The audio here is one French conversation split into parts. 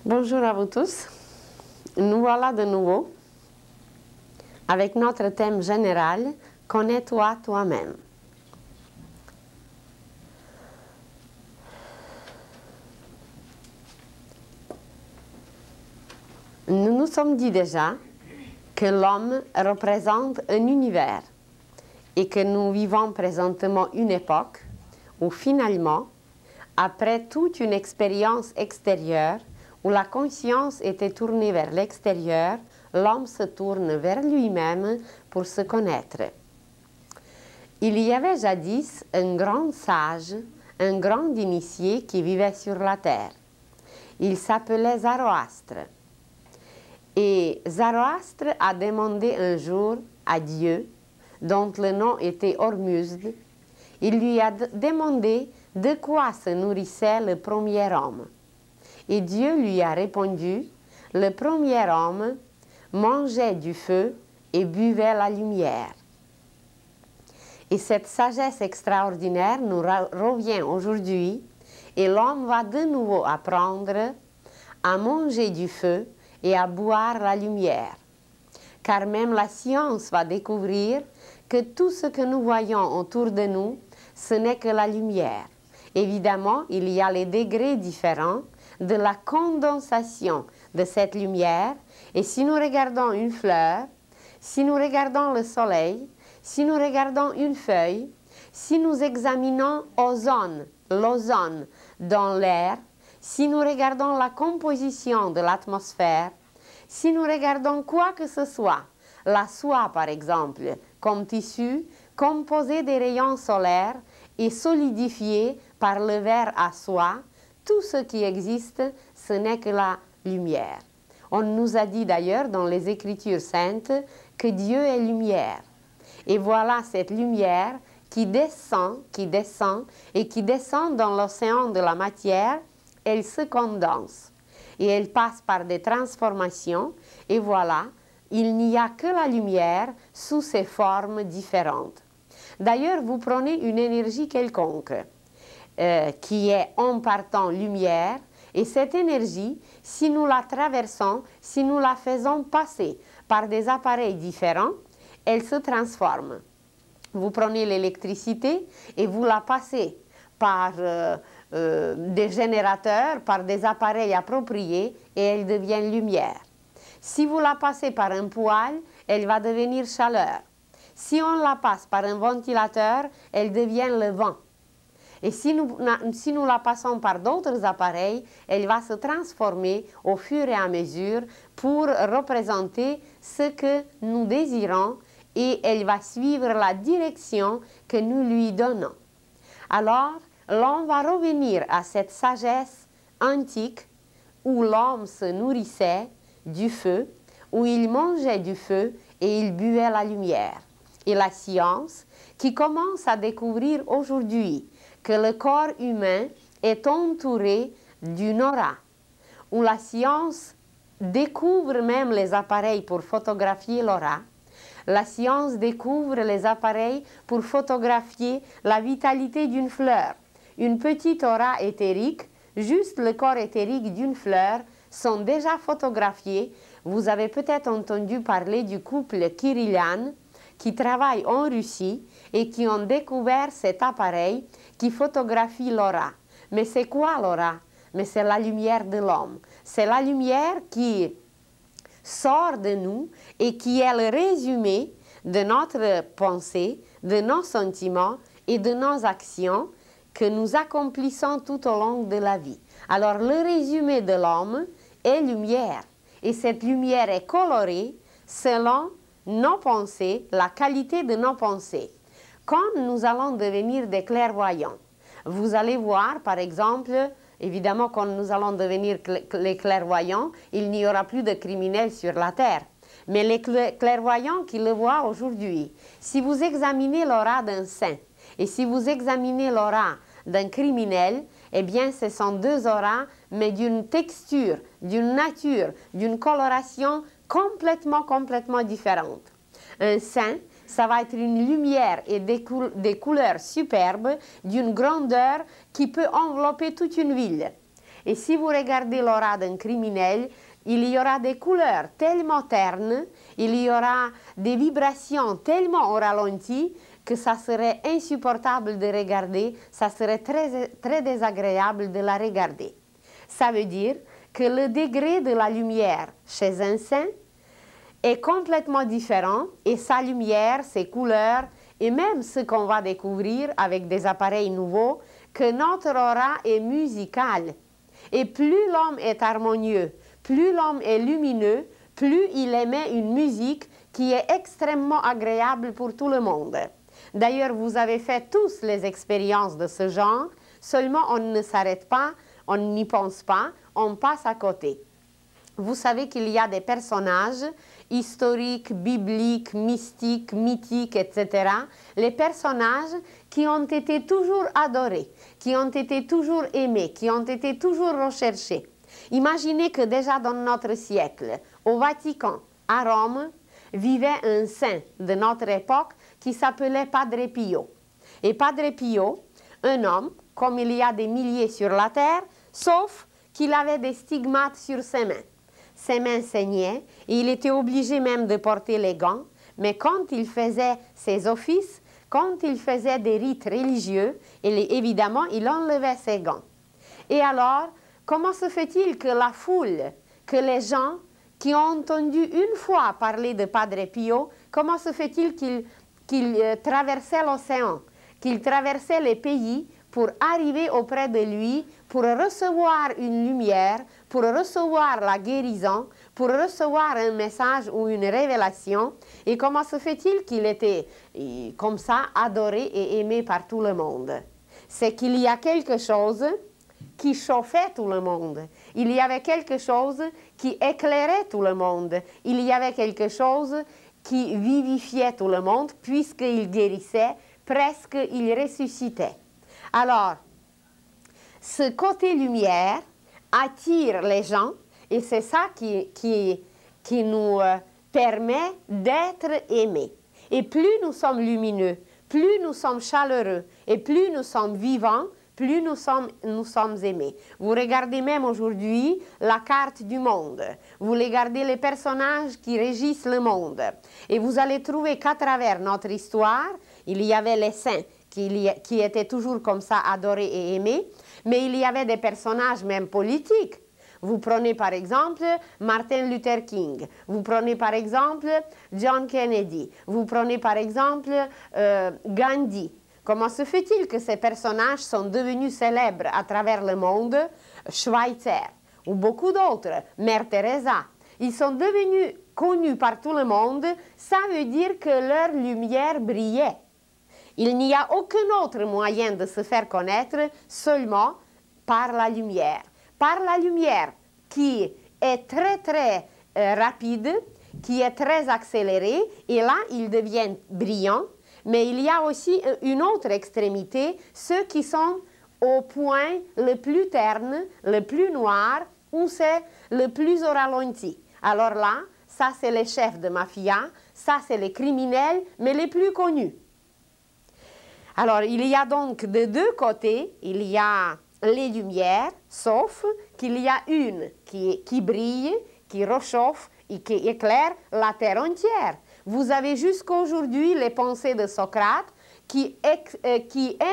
Bonjour à vous tous. Nous voilà de nouveau avec notre thème général « Connais-toi toi-même ». Nous nous sommes dit déjà que l'homme représente un univers et que nous vivons présentement une époque où finalement, après toute une expérience extérieure, où la conscience était tournée vers l'extérieur, l'homme se tourne vers lui-même pour se connaître. Il y avait jadis un grand sage, un grand initié qui vivait sur la terre. Il s'appelait Zoroastre. Et Zoroastre a demandé un jour à Dieu, dont le nom était Ormuzd, il lui a demandé de quoi se nourrissait le premier homme. Et Dieu lui a répondu, le premier homme mangeait du feu et buvait la lumière. Et cette sagesse extraordinaire nous revient aujourd'hui et l'homme va de nouveau apprendre à manger du feu et à boire la lumière. Car même la science va découvrir que tout ce que nous voyons autour de nous, ce n'est que la lumière. Évidemment, il y a les degrés différents de la condensation de cette lumière. Et si nous regardons une fleur, si nous regardons le soleil, si nous regardons une feuille, si nous examinons l'ozone dans l'air, si nous regardons la composition de l'atmosphère, si nous regardons quoi que ce soit, la soie par exemple, comme tissu, composé des rayons solaires et solidifié par le verre à soie, tout ce qui existe, ce n'est que la lumière. On nous a dit d'ailleurs dans les Écritures saintes que Dieu est lumière. Et voilà cette lumière qui descend et qui descend dans l'océan de la matière, elle se condense. Et elle passe par des transformations et voilà, il n'y a que la lumière sous ses formes différentes. D'ailleurs, vous prenez une énergie quelconque qui est en partant lumière et cette énergie, si nous la traversons, si nous la faisons passer par des appareils différents, elle se transforme. Vous prenez l'électricité et vous la passez par des générateurs, par des appareils appropriés et elle devient lumière. Si vous la passez par un poêle, elle va devenir chaleur. Si on la passe par un ventilateur, elle devient le vent. Et si nous la passons par d'autres appareils, elle va se transformer au fur et à mesure pour représenter ce que nous désirons et elle va suivre la direction que nous lui donnons. Alors, l'homme va revenir à cette sagesse antique où l'homme se nourrissait du feu, où il mangeait du feu et il buvait la lumière. Et la science qui commence à découvrir aujourd'hui que le corps humain est entouré d'une aura, où la science découvre même les appareils pour photographier l'aura. La science découvre les appareils pour photographier la vitalité d'une fleur. Une petite aura éthérique, juste le corps éthérique d'une fleur, sont déjà photographiés. Vous avez peut-être entendu parler du couple Kirilian qui travaille en Russie et qui ont découvert cet appareil qui photographie l'aura. Mais c'est quoi l'aura? Mais c'est la lumière de l'homme. C'est la lumière qui sort de nous et qui est le résumé de notre pensée, de nos sentiments et de nos actions que nous accomplissons tout au long de la vie. Alors le résumé de l'homme est lumière et cette lumière est colorée selon nos pensées, la qualité de nos pensées. Quand nous allons devenir des clairvoyants, vous allez voir par exemple, évidemment quand nous allons devenir les clairvoyants, il n'y aura plus de criminels sur la terre. Mais les clairvoyants qui le voient aujourd'hui, si vous examinez l'aura d'un saint et si vous examinez l'aura d'un criminel, eh bien ce sont deux auras, mais d'une texture, d'une nature, d'une coloration complètement différente. Un saint, ça va être une lumière et des couleurs superbes, d'une grandeur qui peut envelopper toute une ville. Et si vous regardez l'aura d'un criminel, il y aura des couleurs tellement ternes, il y aura des vibrations tellement au ralenti que ça serait insupportable de regarder, ça serait très, très désagréable de la regarder. Ça veut dire que le degré de la lumière chez un saint est complètement différent et sa lumière, ses couleurs et même ce qu'on va découvrir avec des appareils nouveaux, que notre aura est musicale. Et plus l'homme est harmonieux, plus l'homme est lumineux, plus il émet une musique qui est extrêmement agréable pour tout le monde. D'ailleurs, vous avez fait tous les expériences de ce genre, seulement on ne s'arrête pas, on n'y pense pas, on passe à côté. Vous savez qu'il y a des personnages historiques, bibliques, mystiques, mythiques, etc. Les personnages qui ont été toujours adorés, qui ont été toujours aimés, qui ont été toujours recherchés. Imaginez que déjà dans notre siècle, au Vatican, à Rome, vivait un saint de notre époque qui s'appelait Padre Pio. Et Padre Pio, un homme, comme il y a des milliers sur la terre, sauf qu'il avait des stigmates sur ses mains. Ses mains saignaient et il était obligé même de porter les gants, mais quand il faisait ses offices, quand il faisait des rites religieux, évidemment, il enlevait ses gants. Et alors, comment se fait-il que la foule, que les gens qui ont entendu une fois parler de Padre Pio, comment se fait-il qu'ils traversaient l'océan, qu'ils traversaient les pays pour arriver auprès de lui, pour recevoir une lumière, pour recevoir la guérison, pour recevoir un message ou une révélation. Et comment se fait-il qu'il était comme ça adoré et aimé par tout le monde? C'est qu'il y a quelque chose qui chauffait tout le monde. Il y avait quelque chose qui éclairait tout le monde. Il y avait quelque chose qui vivifiait tout le monde, puisqu'il guérissait, presque il ressuscitait. Alors, ce côté lumière attire les gens et c'est ça qui nous permet d'être aimés. Et plus nous sommes lumineux, plus nous sommes chaleureux et plus nous sommes vivants, plus nous sommes aimés. Vous regardez même aujourd'hui la carte du monde. Vous regardez les personnages qui régissent le monde. Et vous allez trouver qu'à travers notre histoire, il y avait les saints qui étaient toujours comme ça adorés et aimés, mais il y avait des personnages même politiques. Vous prenez par exemple Martin Luther King, vous prenez par exemple John Kennedy, vous prenez par exemple Gandhi. Comment se fait-il que ces personnages sont devenus célèbres à travers le monde? Schweitzer ou beaucoup d'autres, Mère Teresa. Ils sont devenus connus par tout le monde, ça veut dire que leur lumière brillait. Il n'y a aucun autre moyen de se faire connaître seulement par la lumière. Par la lumière qui est très très rapide, qui est très accélérée, et là ils deviennent brillants. Mais il y a aussi une autre extrémité, ceux qui sont au point le plus terne, le plus noir, ou c'est le plus au ralenti. Alors là, ça c'est les chefs de mafia, ça c'est les criminels, mais les plus connus. Alors, il y a donc de deux côtés, il y a les lumières, sauf qu'il y a une qui brille, qui réchauffe et qui éclaire la terre entière. Vous avez jusqu'à aujourd'hui les pensées de Socrate qui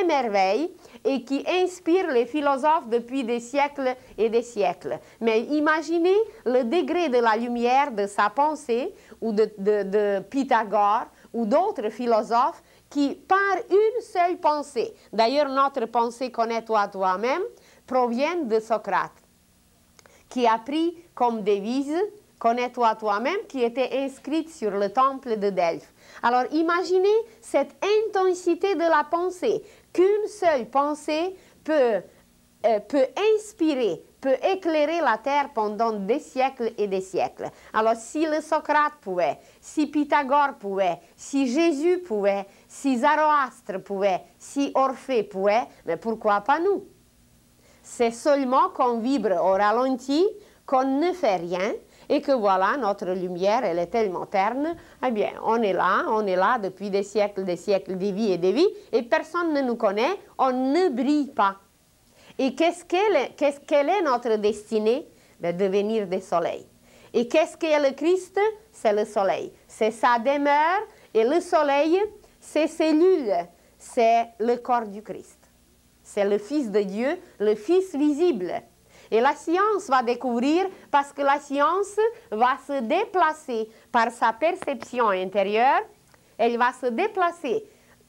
émerveillent et qui inspirent les philosophes depuis des siècles et des siècles. Mais imaginez le degré de la lumière de sa pensée ou de Pythagore ou d'autres philosophes qui, par une seule pensée, d'ailleurs notre pensée connais-toi toi-même, provient de Socrate, qui a pris comme devise connais-toi toi-même, qui était inscrite sur le temple de Delphes. Alors imaginez cette intensité de la pensée, qu'une seule pensée peut inspirer, peut éclairer la terre pendant des siècles et des siècles. Alors si le Socrate pouvait, si Pythagore pouvait, si Jésus pouvait, si Zoroastre pouvait, si Orphée pouvait, mais pourquoi pas nous? C'est seulement qu'on vibre au ralenti, qu'on ne fait rien, et que voilà, notre lumière, elle est tellement terne, eh bien, on est là depuis des siècles, des vies et des vies, et personne ne nous connaît, on ne brille pas. Et quelle est notre destinée? De devenir des soleils. Et qu'est-ce qu'est le Christ? C'est le soleil. C'est sa demeure et le soleil, ses cellules, c'est le corps du Christ. C'est le Fils de Dieu, le Fils visible. Et la science va découvrir, parce que la science va se déplacer par sa perception intérieure, elle va se déplacer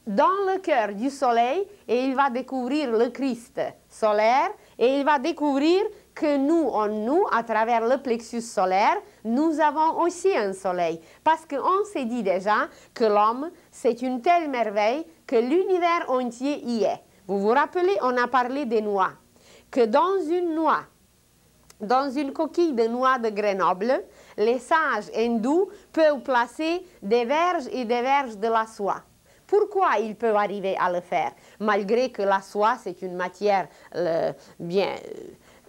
dans le cœur du soleil et il va découvrir le Christ solaire et il va découvrir que nous, en nous, à travers le plexus solaire, nous avons aussi un soleil. Parce qu'on s'est dit déjà que l'homme, c'est une telle merveille que l'univers entier y est. Vous vous rappelez, on a parlé des noix. Que dans une noix, dans une coquille de noix de Grenoble, les sages hindous peuvent placer des verges et des verges de la soie. Pourquoi ils peuvent arriver à le faire? Malgré que la soie, c'est une matière bien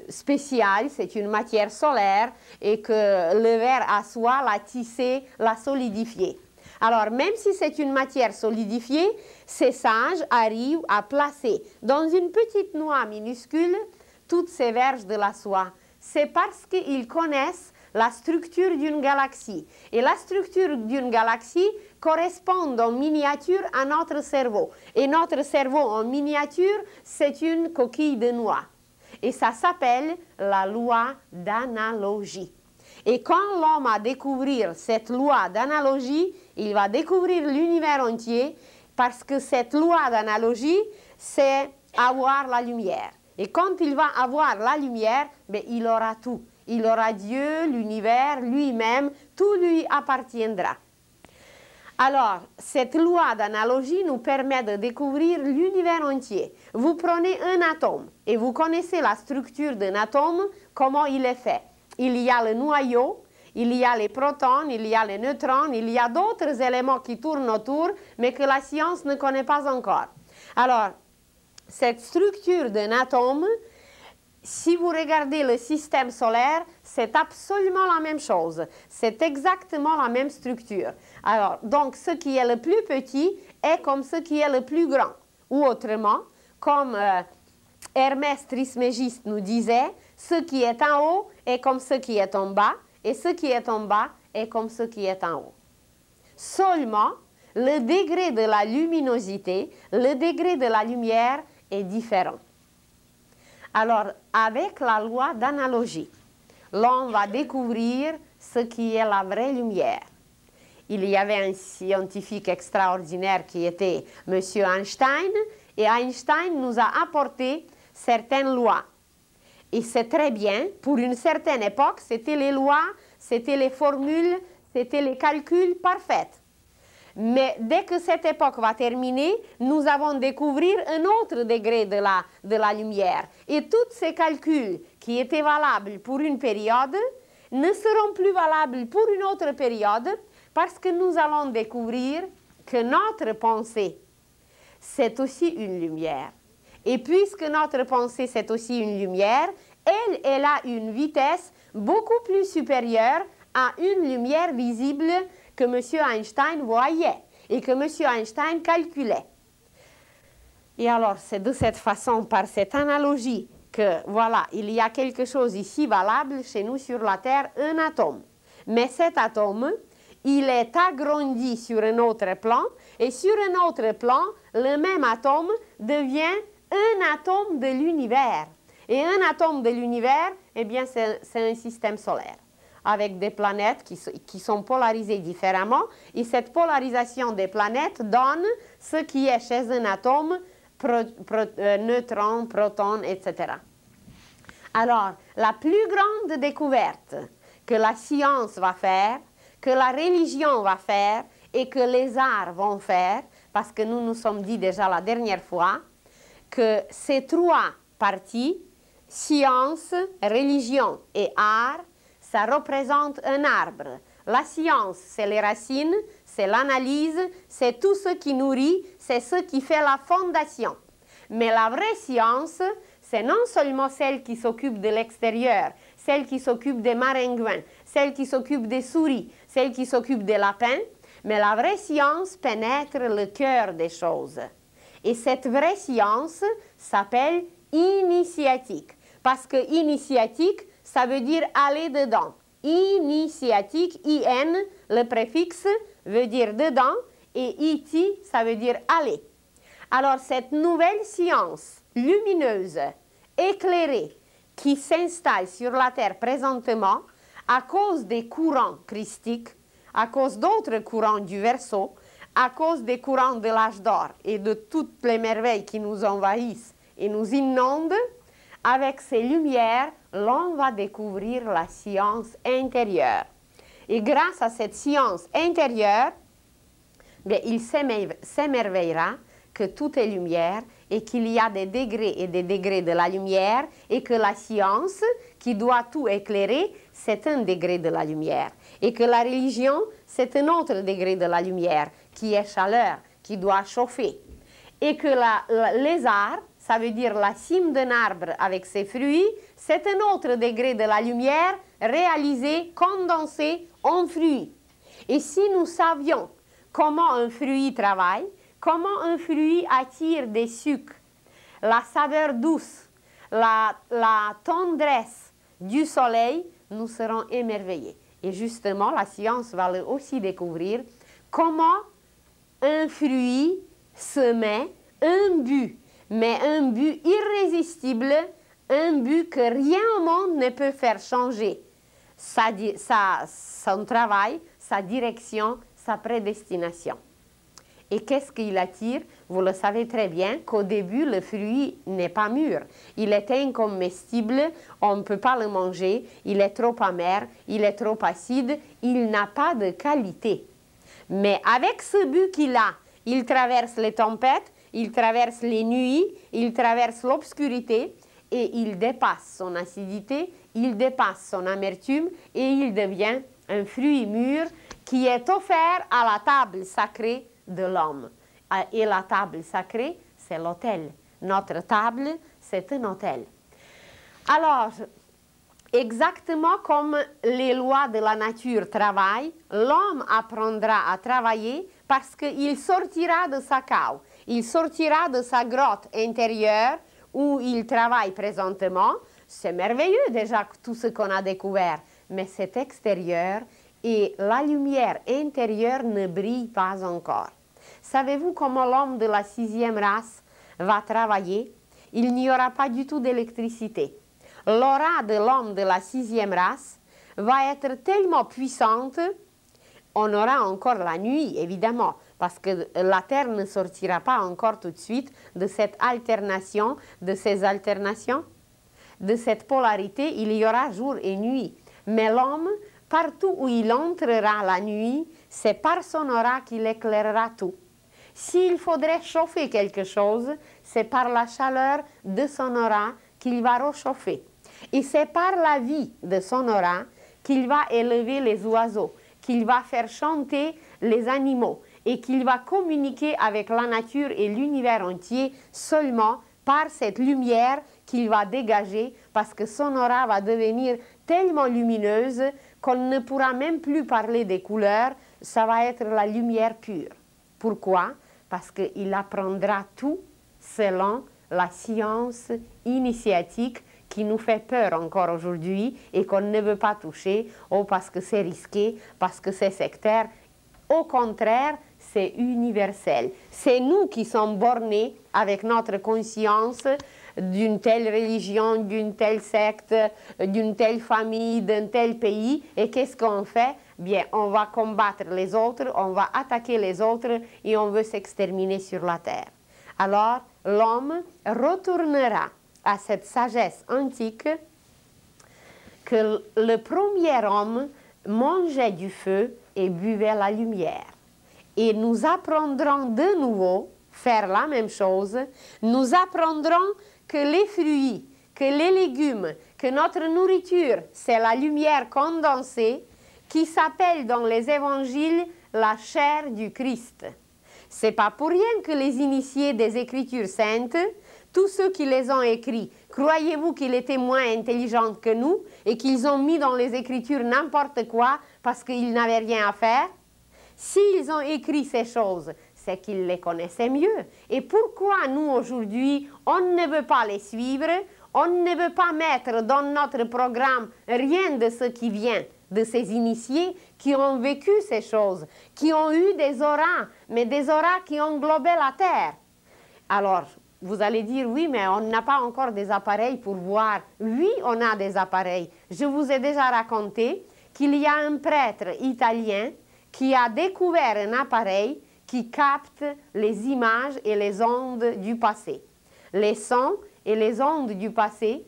spéciale, c'est une matière solaire et que le ver à soie l'a tissé, l'a solidifié. Alors, même si c'est une matière solidifiée, ces sages arrivent à placer dans une petite noix minuscule toutes ces verges de la soie. C'est parce qu'ils connaissent la structure d'une galaxie. Et la structure d'une galaxie correspond en miniature à notre cerveau. Et notre cerveau en miniature, c'est une coquille de noix. Et ça s'appelle la loi d'analogie. Et quand l'homme a découvert cette loi d'analogie, il va découvrir l'univers entier parce que cette loi d'analogie, c'est avoir la lumière. Et quand il va avoir la lumière, ben, il aura tout. Il aura Dieu, l'univers, lui-même, tout lui appartiendra. Alors, cette loi d'analogie nous permet de découvrir l'univers entier. Vous prenez un atome et vous connaissez la structure d'un atome, comment il est fait. Il y a le noyau, il y a les protons, il y a les neutrons, il y a d'autres éléments qui tournent autour, mais que la science ne connaît pas encore. Alors, cette structure d'un atome, si vous regardez le système solaire, c'est absolument la même chose. C'est exactement la même structure. Alors, donc, ce qui est le plus petit est comme ce qui est le plus grand. Ou autrement, comme Hermès Trismégiste nous disait, ce qui est en haut est comme ce qui est en bas, et ce qui est en bas est comme ce qui est en haut. Seulement, le degré de la luminosité, le degré de la lumière est différent. Alors, avec la loi d'analogie, l'on va découvrir ce qui est la vraie lumière. Il y avait un scientifique extraordinaire qui était M. Einstein, et Einstein nous a apporté certaines lois. Et c'est très bien, pour une certaine époque, c'était les lois, c'était les formules, c'était les calculs parfaits. Mais dès que cette époque va terminer, nous allons découvrir un autre degré de la lumière. Et tous ces calculs qui étaient valables pour une période ne seront plus valables pour une autre période parce que nous allons découvrir que notre pensée, c'est aussi une lumière. Et puisque notre pensée, c'est aussi une lumière, elle a une vitesse beaucoup plus supérieure à une lumière visible que M. Einstein voyait et que M. Einstein calculait. Et alors, c'est de cette façon, par cette analogie, que voilà, il y a quelque chose ici valable chez nous sur la Terre, un atome. Mais cet atome, il est agrandi sur un autre plan, et sur un autre plan, le même atome devient un atome de l'univers. Et un atome de l'univers, eh bien, c'est un système solaire, avec des planètes qui sont polarisées différemment. Et cette polarisation des planètes donne ce qui est chez un atome, neutrons, protons, etc. Alors, la plus grande découverte que la science va faire, que la religion va faire et que les arts vont faire, parce que nous nous sommes dit déjà la dernière fois, que ces trois parties, science, religion et art, ça représente un arbre. La science, c'est les racines, c'est l'analyse, c'est tout ce qui nourrit, c'est ce qui fait la fondation. Mais la vraie science, c'est non seulement celle qui s'occupe de l'extérieur, celle qui s'occupe des maringouins, celle qui s'occupe des souris, celle qui s'occupe des lapins, mais la vraie science pénètre le cœur des choses. Et cette vraie science s'appelle initiatique. Parce que initiatique, ça veut dire aller dedans. Initiatique, IN, le préfixe veut dire dedans, et iti, ça veut dire aller. Alors cette nouvelle science lumineuse, éclairée, qui s'installe sur la terre présentement, à cause des courants christiques, à cause d'autres courants du Verseau, à cause des courants de l'âge d'or et de toutes les merveilles qui nous envahissent et nous inondent, avec ces lumières, l'on va découvrir la science intérieure. Et grâce à cette science intérieure, bien, il s'émerveillera que tout est lumière et qu'il y a des degrés et des degrés de la lumière et que la science, qui doit tout éclairer, c'est un degré de la lumière. Et que la religion, c'est un autre degré de la lumière, qui est chaleur, qui doit chauffer. Et que les arts, ça veut dire la cime d'un arbre avec ses fruits, c'est un autre degré de la lumière réalisé, condensé en fruits. Et si nous savions comment un fruit travaille, comment un fruit attire des sucres, la saveur douce, la tendresse du soleil, nous serons émerveillés. Et justement, la science va aussi découvrir comment un fruit se met un but, mais un but irrésistible, un but que rien au monde ne peut faire changer. Son travail, sa direction, sa prédestination. Et qu'est-ce qu'il attire? Vous le savez très bien qu'au début, le fruit n'est pas mûr. Il est incomestible, on ne peut pas le manger, il est trop amer, il est trop acide, il n'a pas de qualité. Mais avec ce but qu'il a, il traverse les tempêtes, il traverse les nuits, il traverse l'obscurité et il dépasse son acidité, il dépasse son amertume et il devient un fruit mûr qui est offert à la table sacrée de l'homme. Et la table sacrée, c'est l'autel. Notre table, c'est un autel. Alors, exactement comme les lois de la nature travaillent, l'homme apprendra à travailler parce qu'il sortira de sa cave, il sortira de sa grotte intérieure où il travaille présentement. C'est merveilleux déjà tout ce qu'on a découvert, mais c'est extérieur et la lumière intérieure ne brille pas encore. Savez-vous comment l'homme de la 6e race va travailler? Il n'y aura pas du tout d'électricité. L'aura de l'homme de la 6e race va être tellement puissante, on aura encore la nuit, évidemment, parce que la Terre ne sortira pas encore tout de suite de cette alternation, de ces alternations, de cette polarité, il y aura jour et nuit. Mais l'homme, partout où il entrera la nuit, c'est par son aura qu'il éclairera tout. S'il faudrait chauffer quelque chose, c'est par la chaleur de son aura qu'il va réchauffer. Et c'est par la vie de son aura qu'il va élever les oiseaux, qu'il va faire chanter les animaux et qu'il va communiquer avec la nature et l'univers entier seulement par cette lumière qu'il va dégager, parce que son aura va devenir tellement lumineuse qu'on ne pourra même plus parler des couleurs, ça va être la lumière pure. Pourquoi? Parce qu'il apprendra tout selon la science initiatique qui nous fait peur encore aujourd'hui et qu'on ne veut pas toucher, ou parce que c'est risqué, parce que c'est sectaire. Au contraire, c'est universel. C'est nous qui sommes bornés avec notre conscience d'une telle religion, d'une telle secte, d'une telle famille, d'un tel pays. Et qu'est-ce qu'on fait? Bien, on va combattre les autres, on va attaquer les autres et on veut s'exterminer sur la terre. Alors, l'homme retournera à cette sagesse antique que le premier homme mangeait du feu et buvait la lumière. Et nous apprendrons de nouveau faire la même chose. Nous apprendrons que les fruits, que les légumes, que notre nourriture, c'est la lumière condensée qui s'appelle dans les évangiles la chair du Christ. C'est pas pour rien que les initiés des Écritures saintes, tous ceux qui les ont écrits, croyez-vous qu'ils étaient moins intelligents que nous et qu'ils ont mis dans les Écritures n'importe quoi parce qu'ils n'avaient rien à faire? S'ils ont écrit ces choses, c'est qu'ils les connaissaient mieux. Et pourquoi nous, aujourd'hui, on ne veut pas les suivre, on ne veut pas mettre dans notre programme rien de ce qui vient de ces initiés qui ont vécu ces choses, qui ont eu des auras, mais des auras qui ont englobé la Terre. Alors, vous allez dire, oui, mais on n'a pas encore des appareils pour voir. Oui, on a des appareils. Je vous ai déjà raconté qu'il y a un prêtre italien qui a découvert un appareil qui capte les images et les ondes du passé, les sons et les ondes du passé.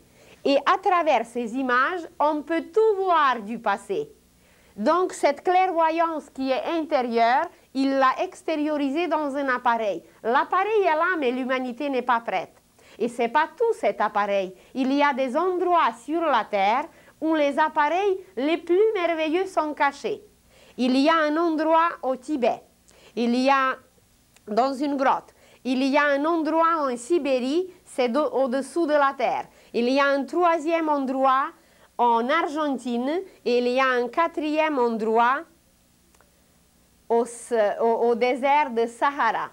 Et à travers ces images, on peut tout voir du passé. Donc, cette clairvoyance qui est intérieure, il l'a extériorisée dans un appareil. L'appareil est là, mais l'humanité n'est pas prête. Et ce n'est pas tout cet appareil. Il y a des endroits sur la Terre où les appareils les plus merveilleux sont cachés. Il y a un endroit au Tibet. Il y a dans une grotte. Il y a un endroit en Sibérie, c'est au-dessous de la terre. Il y a un troisième endroit en Argentine et il y a un quatrième endroit au désert de Sahara.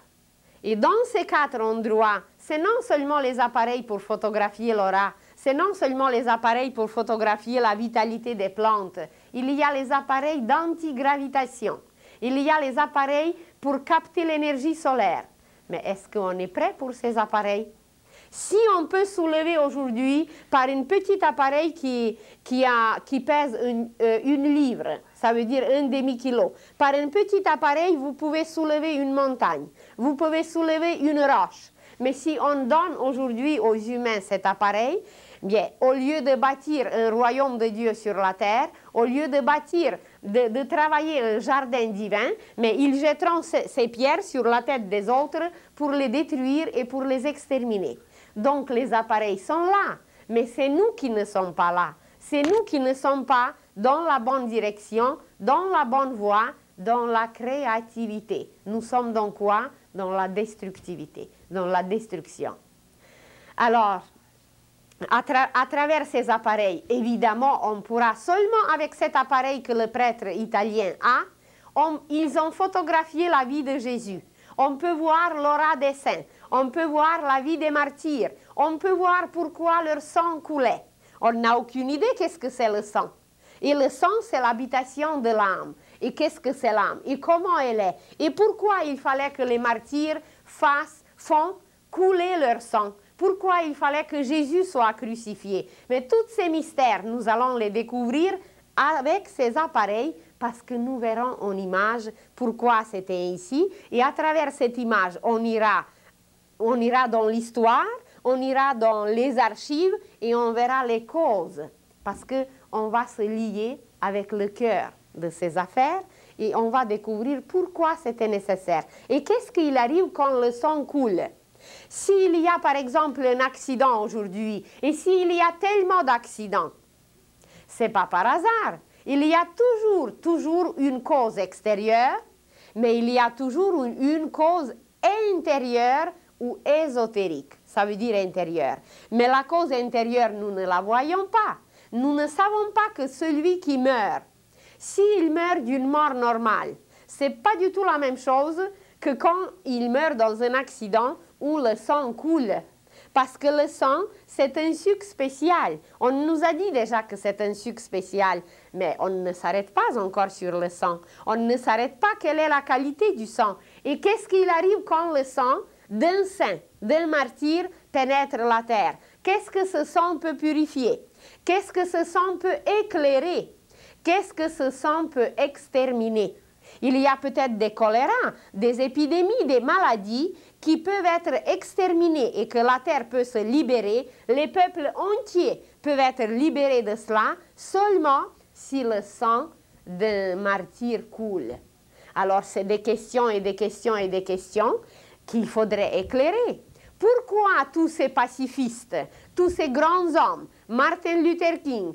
Et dans ces 4 endroits, c'est non seulement les appareils pour photographier l'aura, c'est non seulement les appareils pour photographier la vitalité des plantes, il y a les appareils d'antigravitation, il y a les appareils pour capter l'énergie solaire. Mais est-ce qu'on est prêt pour ces appareils? Si on peut soulever aujourd'hui par un petit appareil qui pèse une livre, ça veut dire un demi-kilo, par un petit appareil, vous pouvez soulever une montagne, vous pouvez soulever une roche. Mais si on donne aujourd'hui aux humains cet appareil, bien, au lieu de bâtir un royaume de Dieu sur la terre, au lieu de bâtir, de travailler un jardin divin, mais ils jetteront ces pierres sur la tête des autres pour les détruire et pour les exterminer. Donc les appareils sont là, mais c'est nous qui ne sommes pas là. C'est nous qui ne sommes pas dans la bonne direction, dans la bonne voie, dans la créativité. Nous sommes dans quoi? Dans la destructivité, dans la destruction. Alors, à travers ces appareils, évidemment, on pourra seulement avec cet appareil que le prêtre italien a, ils ont photographié la vie de Jésus. On peut voir l'aura des saints, on peut voir la vie des martyrs, on peut voir pourquoi leur sang coulait. On n'a aucune idée qu'est-ce que c'est le sang. Et le sang, c'est l'habitation de l'âme. Et qu'est-ce que c'est l'âme? Et comment elle est? Et pourquoi il fallait que les martyrs font couler leur sang? Pourquoi il fallait que Jésus soit crucifié? Mais tous ces mystères, nous allons les découvrir avec ces appareils parce que nous verrons en image pourquoi c'était ainsi. Et à travers cette image, on ira dans l'histoire, on ira dans les archives et on verra les causes. Parce qu'on va se lier avec le cœur de ces affaires et on va découvrir pourquoi c'était nécessaire. Et qu'est-ce qu'il arrive quand le sang coule? S'il y a par exemple un accident aujourd'hui, et s'il y a tellement d'accidents, ce n'est pas par hasard. Il y a toujours une cause extérieure, mais il y a toujours une cause intérieure ou ésotérique. Ça veut dire intérieure. Mais la cause intérieure, nous ne la voyons pas. Nous ne savons pas que celui qui meurt, s'il meurt d'une mort normale, ce n'est pas du tout la même chose que quand il meurt dans un accident où le sang coule. Parce que le sang, c'est un sucre spécial. On nous a dit déjà que c'est un sucre spécial, mais on ne s'arrête pas encore sur le sang. On ne s'arrête pas quelle est la qualité du sang. Et qu'est-ce qu'il arrive quand le sang d'un saint, d'un martyr pénètre la terre? Qu'est-ce que ce sang peut purifier? Qu'est-ce que ce sang peut éclairer? Qu'est-ce que ce sang peut exterminer? Il y a peut-être des choléras, des épidémies, des maladies qui peuvent être exterminées et que la terre peut se libérer. Les peuples entiers peuvent être libérés de cela seulement si le sang d'un martyr coule. Alors c'est des questions et des questions et des questions qu'il faudrait éclairer. Pourquoi tous ces pacifistes, tous ces grands hommes, Martin Luther King,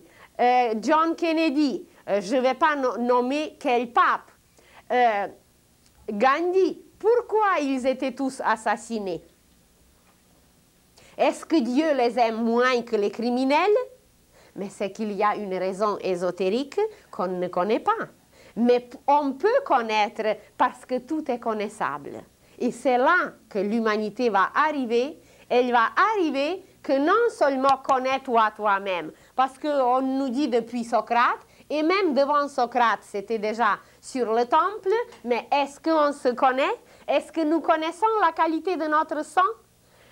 John Kennedy, je ne vais pas nommer quel pape, Gandhi, pourquoi ils étaient tous assassinés? Est-ce que Dieu les aime moins que les criminels? Mais c'est qu'il y a une raison ésotérique qu'on ne connaît pas. Mais on peut connaître parce que tout est connaissable. Et c'est là que l'humanité va arriver. Elle va arriver que non seulement connais-toi toi-même, parce qu'on nous dit depuis Socrate, et même devant Socrate, c'était déjà sur le temple, mais est-ce qu'on se connaît? Est-ce que nous connaissons la qualité de notre sang?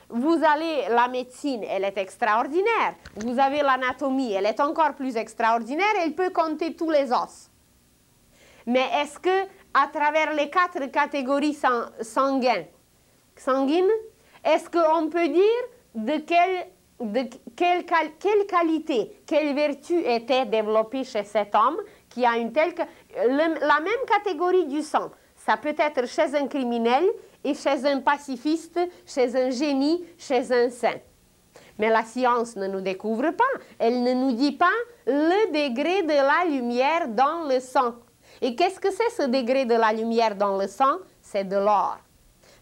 Vous allez, la médecine, elle est extraordinaire. Vous avez l'anatomie, elle est encore plus extraordinaire, elle peut compter tous les os. Mais est-ce que, à travers les 4 catégories sanguines, est-ce qu'on peut dire de quelle qualité, quelle vertu était développée chez cet homme qui a une telle... la même catégorie du sang, ça peut être chez un criminel et chez un pacifiste, chez un génie, chez un saint. Mais la science ne nous découvre pas, elle ne nous dit pas le degré de la lumière dans le sang. Et qu'est-ce que c'est ce degré de la lumière dans le sang? C'est de l'or.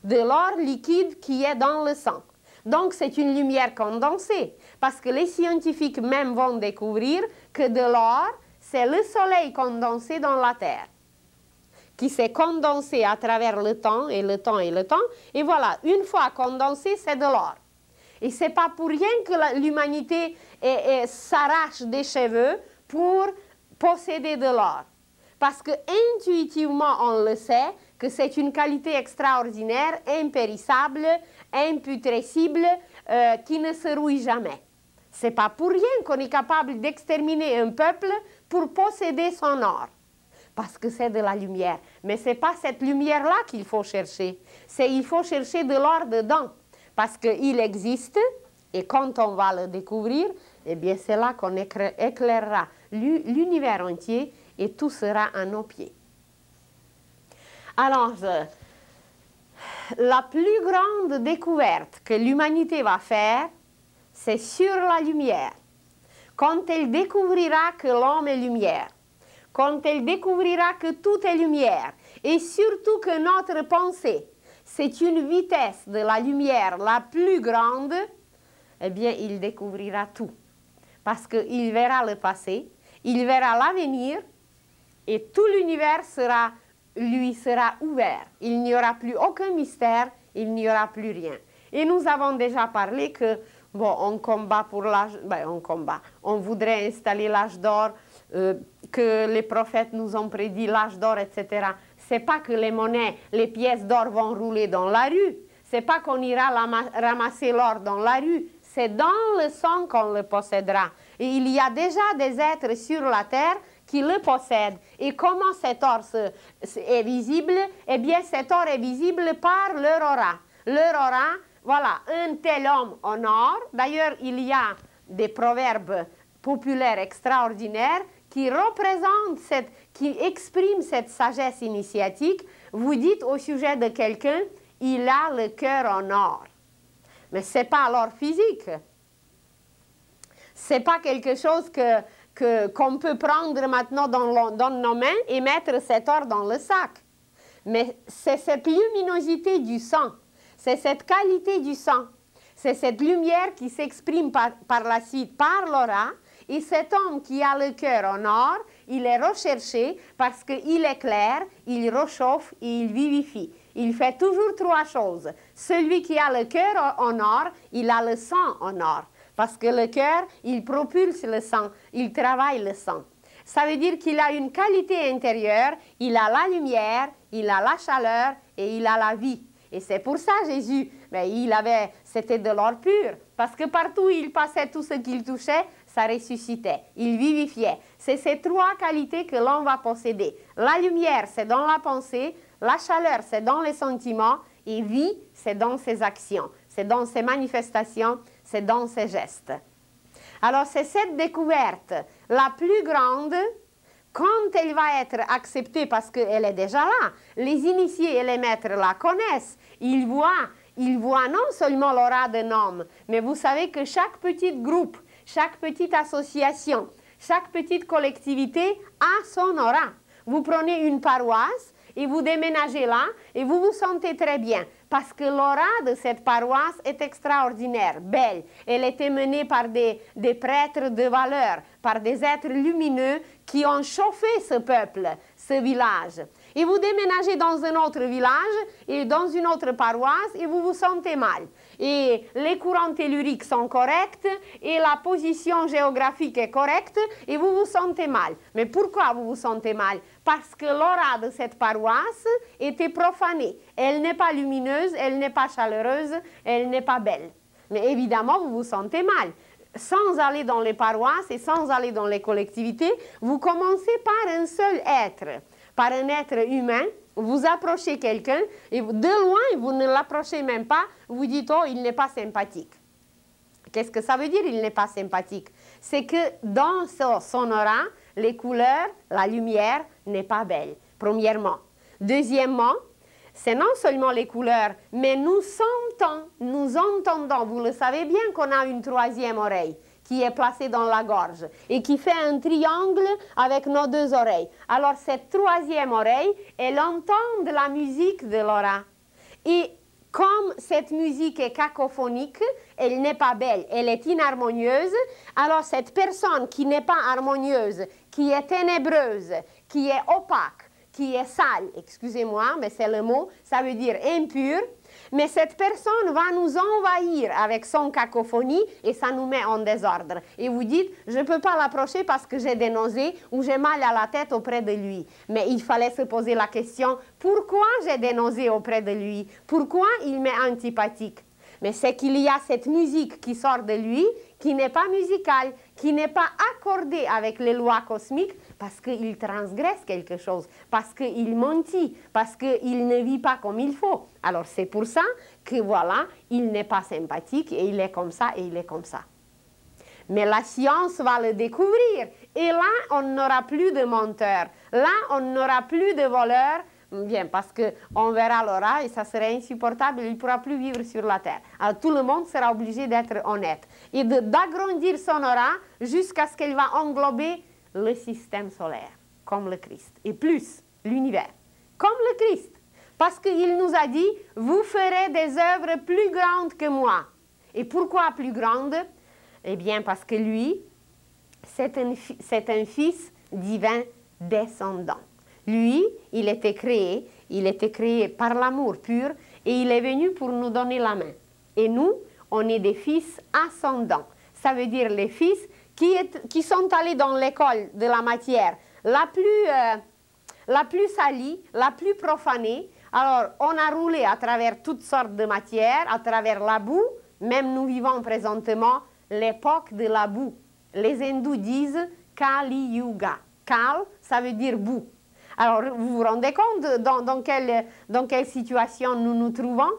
De l'or liquide qui est dans le sang. Donc c'est une lumière condensée, parce que les scientifiques même vont découvrir que de l'or, c'est le soleil condensé dans la terre, qui s'est condensé à travers le temps, et le temps, et le temps, et voilà, une fois condensé, c'est de l'or. Et c'est pas pour rien que l'humanité s'arrache des cheveux pour posséder de l'or. Parce que intuitivement, on le sait, que c'est une qualité extraordinaire, impérissable, imputrescible, qui ne se rouille jamais. C'est pas pour rien qu'on est capable d'exterminer un peuple pour posséder son or. Parce que c'est de la lumière. Mais ce n'est pas cette lumière-là qu'il faut chercher. Il faut chercher de l'or dedans. Parce qu'il existe, et quand on va le découvrir, eh bien c'est là qu'on éclairera l'univers entier et tout sera à nos pieds. Alors, la plus grande découverte que l'humanité va faire, c'est sur la lumière. Quand elle découvrira que l'homme est lumière, quand elle découvrira que tout est lumière, et surtout que notre pensée, c'est une vitesse de la lumière la plus grande, eh bien, il découvrira tout. Parce qu'il verra le passé, il verra l'avenir, et tout l'univers lui sera ouvert. Il n'y aura plus aucun mystère, il n'y aura plus rien. Et nous avons déjà parlé que, bon, on combat pour l'âge, on voudrait installer l'âge d'or, que les prophètes nous ont prédit l'âge d'or, etc. C'est pas que les monnaies, les pièces d'or vont rouler dans la rue, c'est pas qu'on ira ramasser l'or dans la rue, c'est dans le sang qu'on le possédera. Et il y a déjà des êtres sur la terre qui le possèdent. Et comment cet or est visible? Eh bien, cet or est visible par leur aura. Leur aura, voilà, un tel homme en or. D'ailleurs, il y a des proverbes populaires extraordinaires qui représentent, qui expriment cette sagesse initiatique. Vous dites au sujet de quelqu'un, il a le cœur en or. Mais ce n'est pas l'or physique. Ce n'est pas quelque chose qu'on peut prendre maintenant dans nos mains et mettre cet or dans le sac. Mais c'est cette luminosité du sang, c'est cette qualité du sang, c'est cette lumière qui s'exprime par la suite, par l'aura, et cet homme qui a le cœur en or, il est recherché parce qu'il éclaire, il réchauffe et il vivifie. Il fait toujours 3 choses. Celui qui a le cœur en or, il a le sang en or. Parce que le cœur, il propulse le sang, il travaille le sang. Ça veut dire qu'il a une qualité intérieure, il a la lumière, il a la chaleur et il a la vie. Et c'est pour ça Jésus, c'était de l'or pur. Parce que partout où il passait, tout ce qu'il touchait, ça ressuscitait, il vivifiait. C'est ces 3 qualités que l'on va posséder. La lumière, c'est dans la pensée, la chaleur, c'est dans les sentiments, et vie, c'est dans ses actions, c'est dans ses manifestations, c'est dans ses gestes. Alors c'est cette découverte la plus grande, quand elle va être acceptée, parce qu'elle est déjà là, les initiés et les maîtres la connaissent, ils voient non seulement l'aura d'un homme, mais vous savez que chaque petit groupe, chaque petite association, chaque petite collectivité a son aura. Vous prenez une paroisse et vous déménagez là et vous vous sentez très bien parce que l'aura de cette paroisse est extraordinaire, belle. Elle était menée par des prêtres de valeur, par des êtres lumineux qui ont chauffé ce peuple, ce village. Et vous déménagez dans un autre village et dans une autre paroisse et vous vous sentez mal. Et les courants telluriques sont corrects et la position géographique est correcte et vous vous sentez mal. Mais pourquoi vous vous sentez mal? Parce que l'aura de cette paroisse était profanée. Elle n'est pas lumineuse, elle n'est pas chaleureuse, elle n'est pas belle. Mais évidemment, vous vous sentez mal. Sans aller dans les paroisses et sans aller dans les collectivités, vous commencez par un seul être, par un être humain. Vous approchez quelqu'un et de loin, vous ne l'approchez même pas, vous dites « oh, il n'est pas sympathique ». Qu'est-ce que ça veut dire « il n'est pas sympathique » C'est que dans son aura, les couleurs, la lumière n'est pas belle, premièrement. Deuxièmement, c'est non seulement les couleurs, mais nous sentons, nous entendons. Vous le savez bien qu'on a une troisième oreille qui est placée dans la gorge et qui fait un triangle avec nos deux oreilles. Alors cette troisième oreille, elle entend de la musique de l'aura. Et comme cette musique est cacophonique, elle n'est pas belle, elle est inharmonieuse, alors cette personne qui n'est pas harmonieuse, qui est ténébreuse, qui est opaque, qui est sale, excusez-moi, mais c'est le mot, ça veut dire impur, mais cette personne va nous envahir avec son cacophonie et ça nous met en désordre. Et vous dites, je ne peux pas l'approcher parce que j'ai des nausées ou j'ai mal à la tête auprès de lui. Mais il fallait se poser la question, pourquoi j'ai des nausées auprès de lui? Pourquoi il m'est antipathique? Mais c'est qu'il y a cette musique qui sort de lui, qui n'est pas musicale, qui n'est pas accordée avec les lois cosmiques, parce qu'il transgresse quelque chose, parce qu'il mentit, parce qu'il ne vit pas comme il faut. Alors c'est pour ça que voilà, il n'est pas sympathique et il est comme ça et il est comme ça. Mais la science va le découvrir et là on n'aura plus de menteurs, là on n'aura plus de voleurs. Bien, parce qu'on verra l'aura et ça serait insupportable, il ne pourra plus vivre sur la terre. Alors tout le monde sera obligé d'être honnête et d'agrandir son aura jusqu'à ce qu'elle va englober le système solaire, comme le Christ, et plus l'univers, comme le Christ. Parce qu'il nous a dit, vous ferez des œuvres plus grandes que moi. Et pourquoi plus grandes? Eh bien, parce que lui, c'est un fils divin descendant. Lui, il était créé par l'amour pur et il est venu pour nous donner la main. Et nous, on est des fils ascendants. Ça veut dire les fils qui sont allés dans l'école de la matière la plus salie, la plus profanée. Alors, on a roulé à travers toutes sortes de matières, à travers la boue. Même nous vivons présentement l'époque de la boue. Les hindous disent Kali Yuga. Kal, ça veut dire boue. Alors, vous vous rendez compte dans quelle situation nous nous trouvons?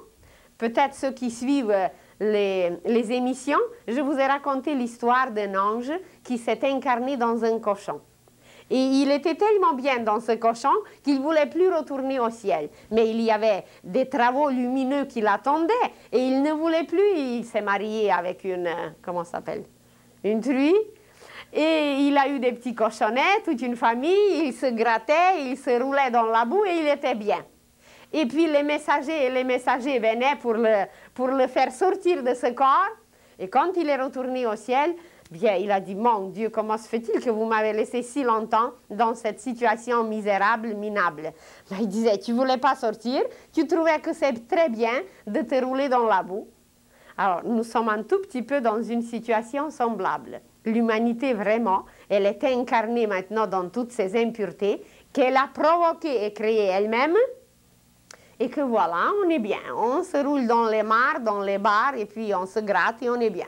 Peut-être ceux qui suivent les émissions, je vous ai raconté l'histoire d'un ange qui s'est incarné dans un cochon. Et il était tellement bien dans ce cochon qu'il ne voulait plus retourner au ciel. Mais il y avait des travaux lumineux qui l'attendaient et il ne voulait plus. Il s'est marié avec une, comment ça s'appelle? Une truie. Et il a eu des petits cochonnets, toute une famille, il se grattait, il se roulait dans la boue et il était bien. Et puis les messagers venaient pour le faire sortir de ce corps. Et quand il est retourné au ciel, bien, il a dit, mon Dieu, comment se fait-il que vous m'avez laissé si longtemps dans cette situation misérable, minable? Ben, il disait, tu ne voulais pas sortir, tu trouvais que c'est très bien de te rouler dans la boue. Alors, nous sommes un tout petit peu dans une situation semblable. L'humanité, vraiment, elle est incarnée maintenant dans toutes ces impuretés qu'elle a provoquées et créées elle-même. Et que voilà, on est bien. On se roule dans les mares, dans les bars, et puis on se gratte et on est bien.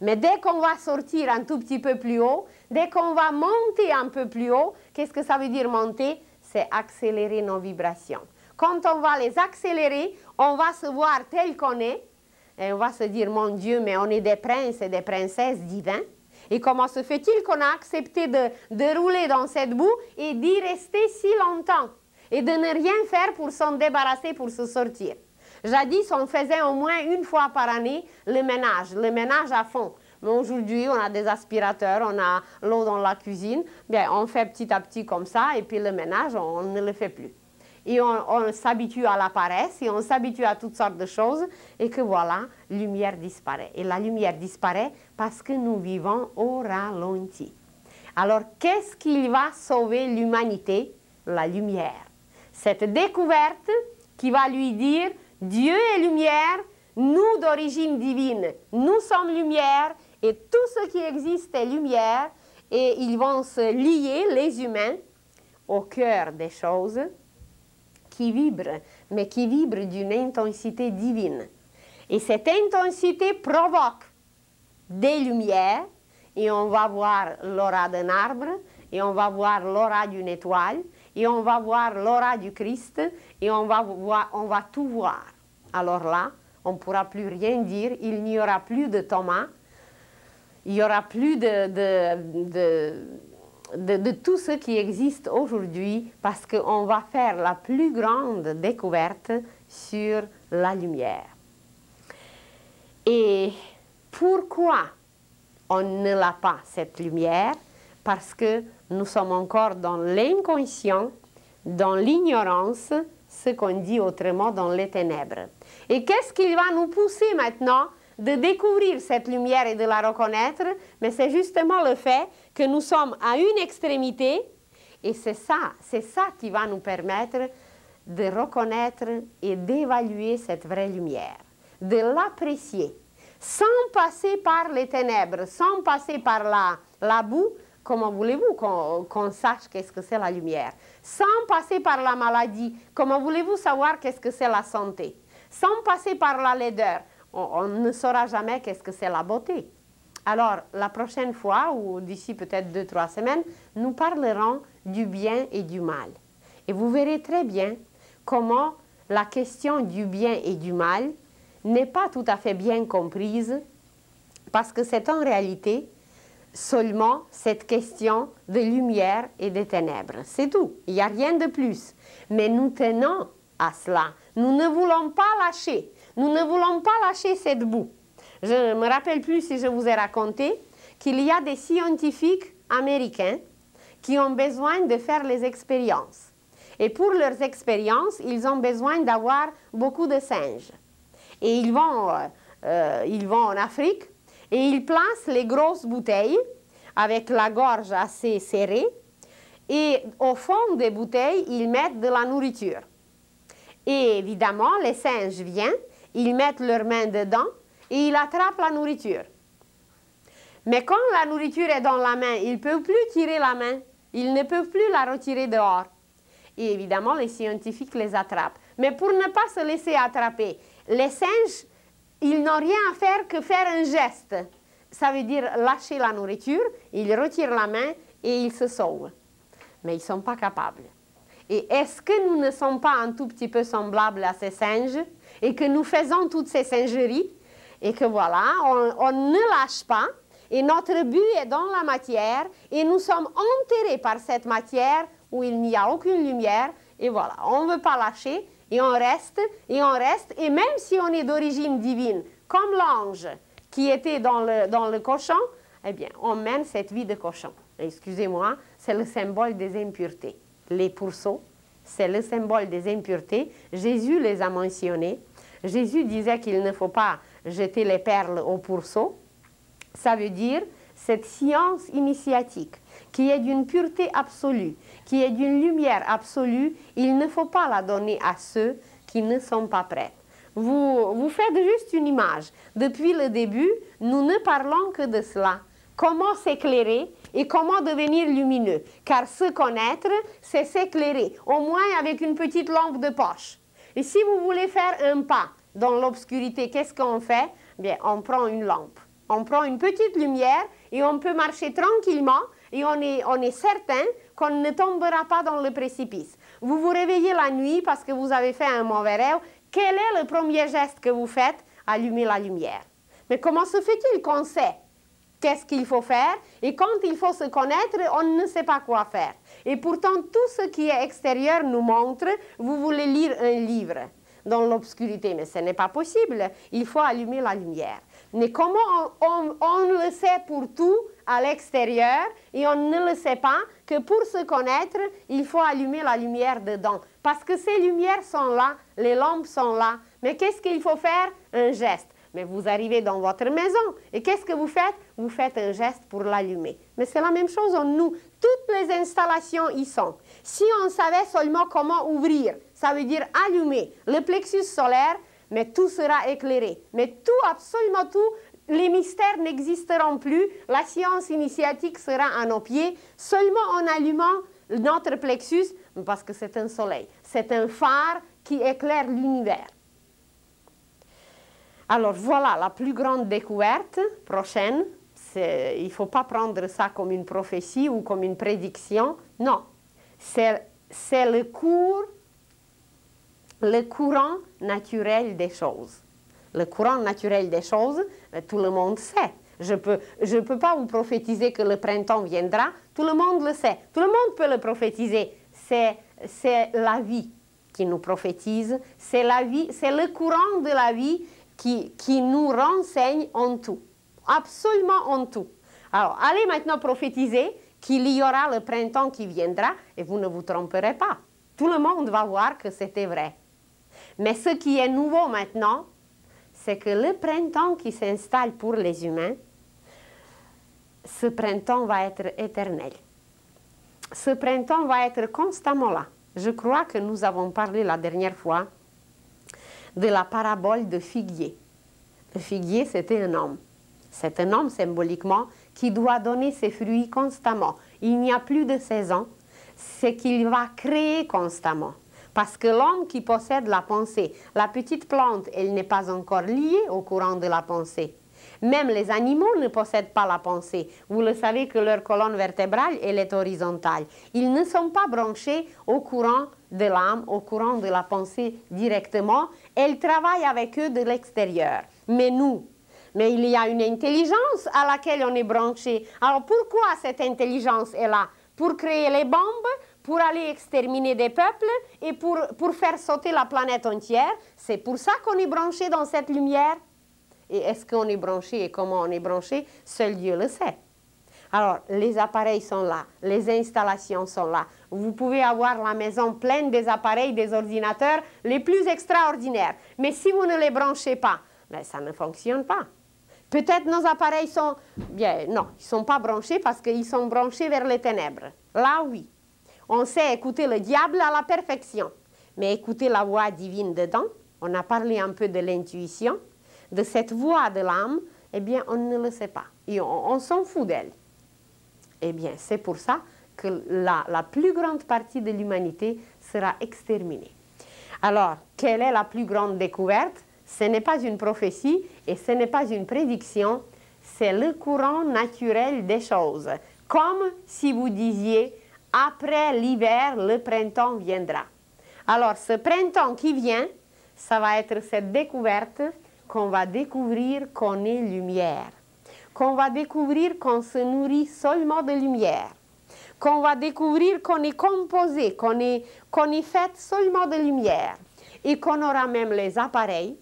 Mais dès qu'on va sortir un tout petit peu plus haut, dès qu'on va monter un peu plus haut, qu'est-ce que ça veut dire monter? C'est accélérer nos vibrations. Quand on va les accélérer, on va se voir tel qu'on est, et on va se dire, mon Dieu, mais on est des princes et des princesses divins. Et comment se fait-il qu'on a accepté de rouler dans cette boue et d'y rester si longtemps et de ne rien faire pour s'en débarrasser, pour se sortir? Jadis, on faisait au moins une fois par année le ménage à fond. Mais aujourd'hui, on a des aspirateurs, on a l'eau dans la cuisine. Bien, on fait petit à petit comme ça et puis le ménage, on ne le fait plus. Et on s'habitue à la paresse et on s'habitue à toutes sortes de choses et que voilà, lumière disparaît. Et la lumière disparaît parce que nous vivons au ralenti. Alors, qu'est-ce qui va sauver l'humanité? La lumière. Cette découverte qui va lui dire Dieu est lumière, nous d'origine divine, nous sommes lumière et tout ce qui existe est lumière et ils vont se lier, les humains, au cœur des choses qui vibrent, mais qui vibrent d'une intensité divine. Et cette intensité provoque des lumières et on va voir l'aura d'un arbre et on va voir l'aura d'une étoile et on va voir l'aura du Christ et on va tout voir. Alors là, on ne pourra plus rien dire, il n'y aura plus de Thomas, il n'y aura plus de tout ce qui existe aujourd'hui parce qu'on va faire la plus grande découverte sur la lumière. Et pourquoi on ne l'a pas, cette lumière? Parce que nous sommes encore dans l'inconscient, dans l'ignorance, ce qu'on dit autrement dans les ténèbres. Et qu'est-ce qui va nous pousser maintenant de découvrir cette lumière et de la reconnaître? Mais c'est justement le fait que nous sommes à une extrémité et c'est ça qui va nous permettre de reconnaître et d'évaluer cette vraie lumière, de l'apprécier, sans passer par les ténèbres, sans passer par la boue. Comment voulez-vous qu'on sache qu'est-ce que c'est la lumière? Sans passer par la maladie, comment voulez-vous savoir qu'est-ce que c'est la santé? Sans passer par la laideur, on ne saura jamais qu'est-ce que c'est la beauté. Alors, la prochaine fois, ou d'ici peut-être 2-3 semaines, nous parlerons du bien et du mal. Et vous verrez très bien comment la question du bien et du mal n'est pas tout à fait bien comprise, parce que c'est en réalité seulement cette question de lumière et de ténèbres. C'est tout, il n'y a rien de plus. Mais nous tenons à cela. Nous ne voulons pas lâcher. Nous ne voulons pas lâcher cette boue. Je ne me rappelle plus si je vous ai raconté qu'il y a des scientifiques américains qui ont besoin de faire les expériences. Et pour leurs expériences, ils ont besoin d'avoir beaucoup de singes. Et ils vont en Afrique et ils placent les grosses bouteilles avec la gorge assez serrée et au fond des bouteilles, ils mettent de la nourriture. Et évidemment, les singes viennent, ils mettent leurs mains dedans et ils attrapent la nourriture. Mais quand la nourriture est dans la main, ils ne peuvent plus tirer la main, ils ne peuvent plus la retirer dehors. Et évidemment, les scientifiques les attrapent. Mais pour ne pas se laisser attraper, les singes, ils n'ont rien à faire que faire un geste. Ça veut dire lâcher la nourriture, ils retirent la main et ils se sauvent. Mais ils ne sont pas capables. Et est-ce que nous ne sommes pas un tout petit peu semblables à ces singes et que nous faisons toutes ces singeries et que voilà, on ne lâche pas et notre but est dans la matière et nous sommes enterrés par cette matière où il n'y a aucune lumière et voilà, on ne veut pas lâcher et on reste et même si on est d'origine divine comme l'ange qui était dans le cochon, eh bien on mène cette vie de cochon. Excusez-moi, c'est le symbole des impuretés. Les pourceaux, c'est le symbole des impuretés. Jésus les a mentionnés. Jésus disait qu'il ne faut pas jeter les perles aux pourceaux. Ça veut dire cette science initiatique qui est d'une pureté absolue, qui est d'une lumière absolue, il ne faut pas la donner à ceux qui ne sont pas prêts. Vous faites juste une image. Depuis le début, nous ne parlons que de cela. Comment s'éclairer et comment devenir lumineux. Car se connaître, c'est s'éclairer, au moins avec une petite lampe de poche. Et si vous voulez faire un pas dans l'obscurité, qu'est-ce qu'on fait? Bien, on prend une lampe. On prend une petite lumière et on peut marcher tranquillement et on est certain qu'on ne tombera pas dans le précipice. Vous vous réveillez la nuit parce que vous avez fait un mauvais rêve. Quel est le premier geste que vous faites? Allumer la lumière. Mais comment se fait-il qu'on sait qu'est-ce qu'il faut faire? Et quand il faut se connaître, on ne sait pas quoi faire. Et pourtant, tout ce qui est extérieur nous montre, vous voulez lire un livre dans l'obscurité, mais ce n'est pas possible. Il faut allumer la lumière. Mais comment on le sait pour tout à l'extérieur et on ne le sait pas que pour se connaître, il faut allumer la lumière dedans. Parce que ces lumières sont là, les lampes sont là. Mais qu'est-ce qu'il faut faire? Un geste. Mais vous arrivez dans votre maison et qu'est-ce que vous faites? Vous faites un geste pour l'allumer. Mais c'est la même chose en nous. Toutes les installations y sont. Si on savait seulement comment ouvrir, ça veut dire allumer le plexus solaire, mais tout sera éclairé. Mais tout, absolument tout, les mystères n'existeront plus. La science initiatique sera à nos pieds seulement en allumant notre plexus, parce que c'est un soleil. C'est un phare qui éclaire l'univers. Alors voilà, la plus grande découverte prochaine, il ne faut pas prendre ça comme une prophétie ou comme une prédiction. Non, c'est le courant naturel des choses. Le courant naturel des choses, tout le monde sait. Je peux pas vous prophétiser que le printemps viendra, tout le monde le sait. Tout le monde peut le prophétiser. C'est la vie qui nous prophétise, c'est la vie, c'est le courant de la vie qui nous renseigne en tout, absolument en tout. Alors, allez maintenant prophétiser qu'il y aura le printemps qui viendra et vous ne vous tromperez pas. Tout le monde va voir que c'était vrai. Mais ce qui est nouveau maintenant, c'est que le printemps qui s'installe pour les humains, ce printemps va être éternel. Ce printemps va être constamment là. Je crois que nous avons parlé la dernière fois de la parabole de figuier. Le figuier, c'était un homme. C'est un homme symboliquement qui doit donner ses fruits constamment. Il n'y a plus de saison, c'est qu'il va créer constamment. Parce que l'homme qui possède la pensée, la petite plante, elle n'est pas encore liée au courant de la pensée. Même les animaux ne possèdent pas la pensée. Vous le savez que leur colonne vertébrale, elle est horizontale. Ils ne sont pas branchés au courant de l'âme, au courant de la pensée directement. Elle travaille avec eux de l'extérieur. Mais nous, il y a une intelligence à laquelle on est branché. Alors pourquoi cette intelligence est là? Pour créer les bombes, pour aller exterminer des peuples et pour faire sauter la planète entière. C'est pour ça qu'on est branché dans cette lumière. Et est-ce qu'on est branché et comment on est branché? Seul Dieu le sait. Alors, les appareils sont là, les installations sont là. Vous pouvez avoir la maison pleine des appareils, des ordinateurs les plus extraordinaires. Mais si vous ne les branchez pas, ben, ça ne fonctionne pas. Peut-être nos appareils sont... Bien, non, ils ne sont pas branchés parce qu'ils sont branchés vers les ténèbres. Là, oui. On sait écouter le diable à la perfection. Mais écouter la voix divine dedans, on a parlé un peu de l'intuition, de cette voix de l'âme, eh bien, on ne le sait pas. Et on s'en fout d'elle. Eh bien, c'est pour ça que la plus grande partie de l'humanité sera exterminée. Alors, quelle est la plus grande découverte? Ce n'est pas une prophétie et ce n'est pas une prédiction, c'est le courant naturel des choses. Comme si vous disiez, après l'hiver, le printemps viendra. Alors, ce printemps qui vient, ça va être cette découverte qu'on va découvrir qu'on est lumière, qu'on va découvrir qu'on se nourrit seulement de lumière, qu'on va découvrir qu'on est composé, qu'on est fait seulement de lumière et qu'on aura même les appareils,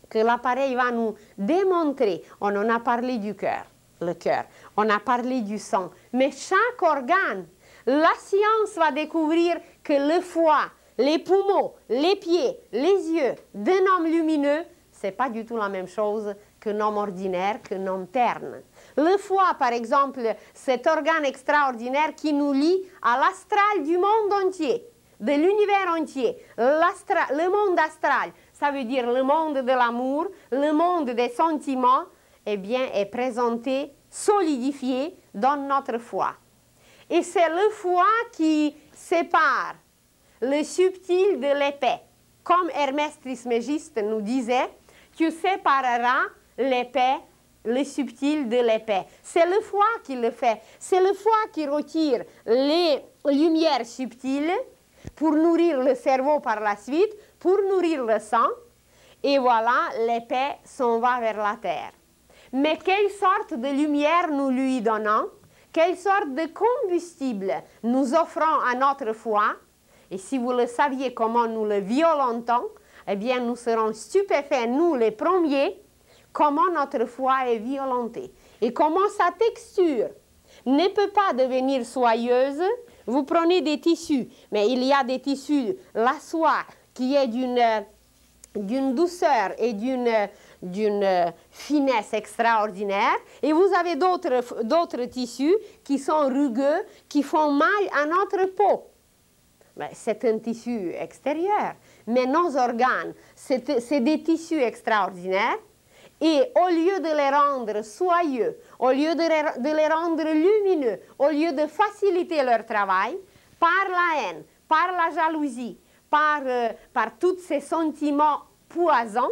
que l'appareil va nous démontrer. On en a parlé du cœur, le cœur, on a parlé du sang, mais chaque organe, la science va découvrir que le foie, les poumons, les pieds, les yeux d'un homme lumineux, ce n'est pas du tout la même chose qu'un homme ordinaire, qu'un homme terne. Le foie, par exemple, cet organe extraordinaire qui nous lie à l'astral du monde entier, de l'univers entier. Le monde astral, ça veut dire le monde de l'amour, le monde des sentiments, eh bien, est présenté, solidifié dans notre foie. Et c'est le foie qui sépare le subtil de l'épais. Comme Hermès Trismégiste nous disait, tu sépareras l'épais, le subtil de l'épais. C'est le foie qui le fait. C'est le foie qui retire les lumières subtiles pour nourrir le cerveau par la suite, pour nourrir le sang. Et voilà, l'épais s'en va vers la terre. Mais quelle sorte de lumière nous lui donnons? Quelle sorte de combustible nous offrons à notre foie? Et si vous le saviez comment nous le violentons, eh bien, nous serons stupéfaits, nous les premiers, comment notre foie est violenté et comment sa texture ne peut pas devenir soyeuse. Vous prenez des tissus, mais il y a des tissus, la soie, qui est d'une d'une douceur et d'une finesse extraordinaire. Et vous avez d'autres tissus qui sont rugueux, qui font mal à notre peau. C'est un tissu extérieur. Mais nos organes, c'est des tissus extraordinaires. Et au lieu de les rendre soyeux, au lieu de les rendre lumineux, au lieu de faciliter leur travail, par la haine, par la jalousie, par tous ces sentiments poisons,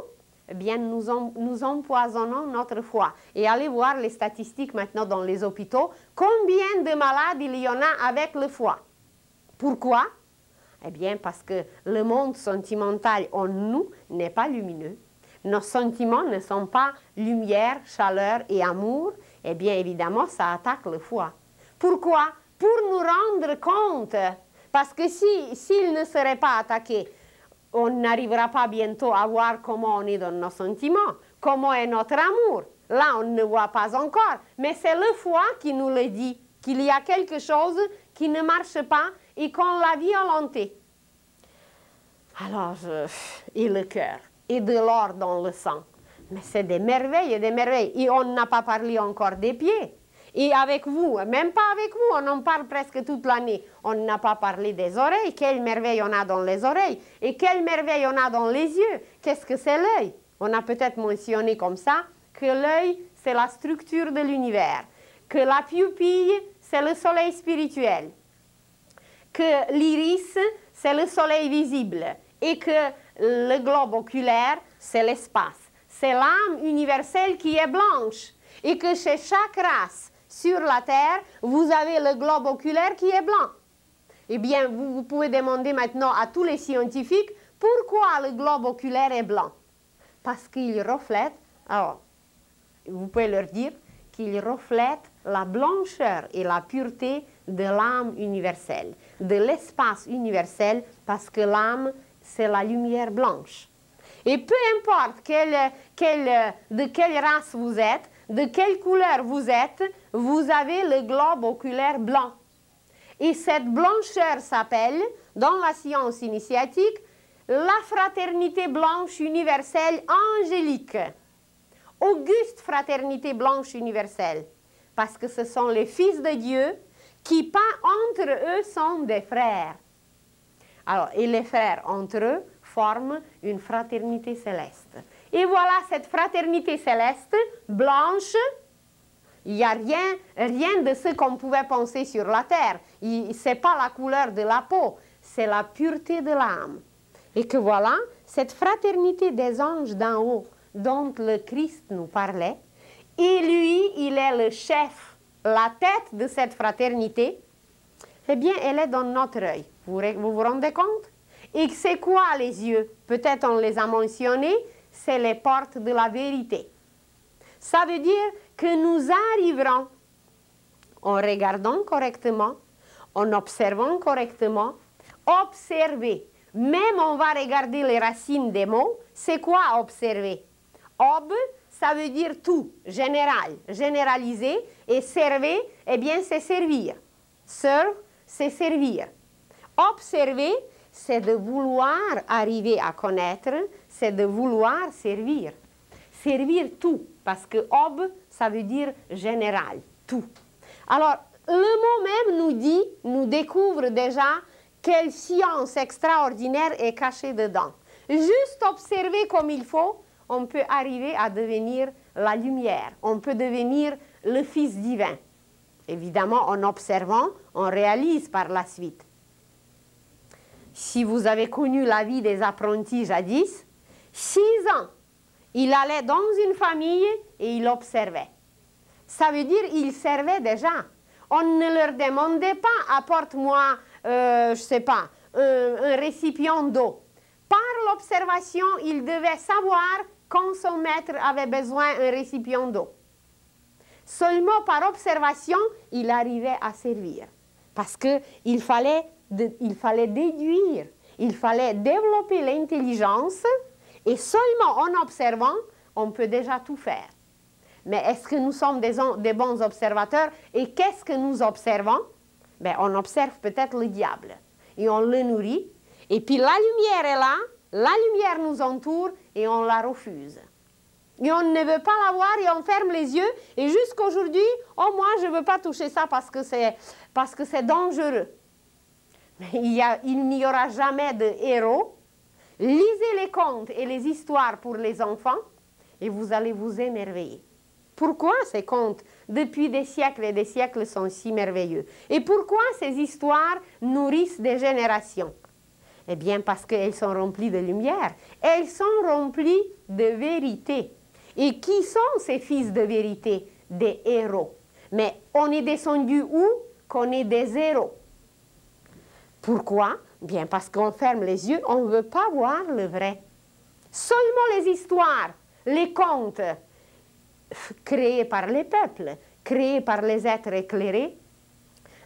eh bien, nous empoisonnons notre foie. Et allez voir les statistiques maintenant dans les hôpitaux, combien de malades il y en a avec le foie. Pourquoi? Eh bien, parce que le monde sentimental en nous n'est pas lumineux. Nos sentiments ne sont pas lumière, chaleur et amour. Eh bien, évidemment, ça attaque le foie. Pourquoi? Pour nous rendre compte. Parce que s'il ne serait pas attaqué, on n'arrivera pas bientôt à voir comment on est dans nos sentiments, comment est notre amour. Là, on ne voit pas encore. Mais c'est le foie qui nous le dit, qu'il y a quelque chose qui ne marche pas et qu'on l'a violenté. Alors, et le cœur, et de l'or dans le sang. Mais c'est des merveilles et des merveilles. Et on n'a pas parlé encore des pieds. Et avec vous, même pas avec vous, on en parle presque toute l'année. On n'a pas parlé des oreilles. Quelle merveille on a dans les oreilles. Et quelle merveille on a dans les yeux. Qu'est-ce que c'est l'œil? On a peut-être mentionné comme ça que l'œil, c'est la structure de l'univers. Que la pupille, c'est le soleil spirituel. Que l'iris, c'est le soleil visible. Et que le globe oculaire, c'est l'espace. C'est l'âme universelle qui est blanche. Et que chez chaque race sur la Terre, vous avez le globe oculaire qui est blanc. Eh bien, vous pouvez demander maintenant à tous les scientifiques pourquoi le globe oculaire est blanc. Parce qu'il reflète, alors, vous pouvez leur dire qu'il reflète la blancheur et la pureté de l'âme universelle, de l'espace universel, parce que l'âme, c'est la lumière blanche. Et peu importe de quelle race vous êtes, de quelle couleur vous êtes, vous avez le globe oculaire blanc. Et cette blancheur s'appelle, dans la science initiatique, la fraternité blanche universelle angélique. Auguste fraternité blanche universelle. Parce que ce sont les fils de Dieu qui, entre eux, sont des frères. Alors, et les frères entre eux forment une fraternité céleste. Et voilà cette fraternité céleste, blanche. Il n'y a rien de ce qu'on pouvait penser sur la terre. Ce n'est pas la couleur de la peau, c'est la pureté de l'âme. Et que voilà, cette fraternité des anges d'en haut, dont le Christ nous parlait, et lui, il est le chef, la tête de cette fraternité, eh bien, elle est dans notre œil. Vous vous rendez compte? Et c'est quoi les yeux? Peut-être on les a mentionnés, c'est les portes de la vérité. Ça veut dire que nous arriverons, en regardant correctement, en observant correctement, observer. Même on va regarder les racines des mots. C'est quoi observer? Ob, ça veut dire tout, général, généralisé. Et server, eh bien, c'est servir. Serve, c'est servir. Observer, c'est de vouloir arriver à connaître, c'est de vouloir servir. Servir tout, parce que ob, ça veut dire général, tout. Alors, le mot même nous découvre déjà quelle science extraordinaire est cachée dedans. Juste observer comme il faut, on peut arriver à devenir la lumière, on peut devenir le Fils divin. Évidemment, en observant, on réalise par la suite. Si vous avez connu la vie des apprentis jadis, 6 ans, il allait dans une famille et il observait. Ça veut dire qu'il servait déjà. On ne leur demandait pas, apporte-moi, je ne sais pas, un récipient d'eau. Par l'observation, il devait savoir quand son maître avait besoin d'un récipient d'eau. Seulement par observation, il arrivait à servir. Parce qu'il fallait déduire, il fallait développer l'intelligence et seulement en observant, on peut déjà tout faire. Mais est-ce que nous sommes des bons observateurs? Et qu'est-ce que nous observons? Ben, on observe peut-être le diable et on le nourrit. Et puis la lumière est là la lumière nous entoure et on la refuse. Et on ne veut pas la voir et on ferme les yeux. Et jusqu'aujourd'hui, oh moi je ne veux pas toucher ça parce que c'est dangereux. Mais il n'y aura jamais de héros. Lisez les contes et les histoires pour les enfants et vous allez vous émerveiller. Pourquoi ces contes, depuis des siècles et des siècles, sont si merveilleux? Et pourquoi ces histoires nourrissent des générations? Eh bien, parce qu'elles sont remplies de lumière. Elles sont remplies de vérité. Et qui sont ces fils de vérité? Des héros. Mais on est descendu où? Qu'on est des héros. Pourquoi? Bien, parce qu'on ferme les yeux, on ne veut pas voir le vrai. Seulement les histoires, les contes, créés par les peuples, créés par les êtres éclairés,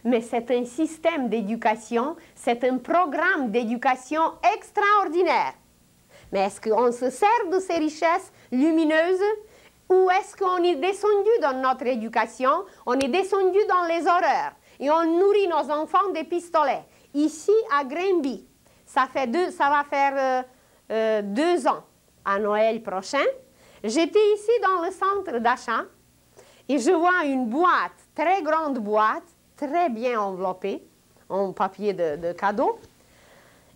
mais c'est un système d'éducation, c'est un programme d'éducation extraordinaire. Mais est-ce qu'on se sert de ces richesses lumineuses ou est-ce qu'on est descendu dans notre éducation, on est descendu dans les horreurs et on nourrit nos enfants des pistolets? Ici, à Granby, ça va faire 2 ans, à Noël prochain. J'étais ici dans le centre d'achat et je vois une boîte, très grande boîte, très bien enveloppée, en papier de cadeau.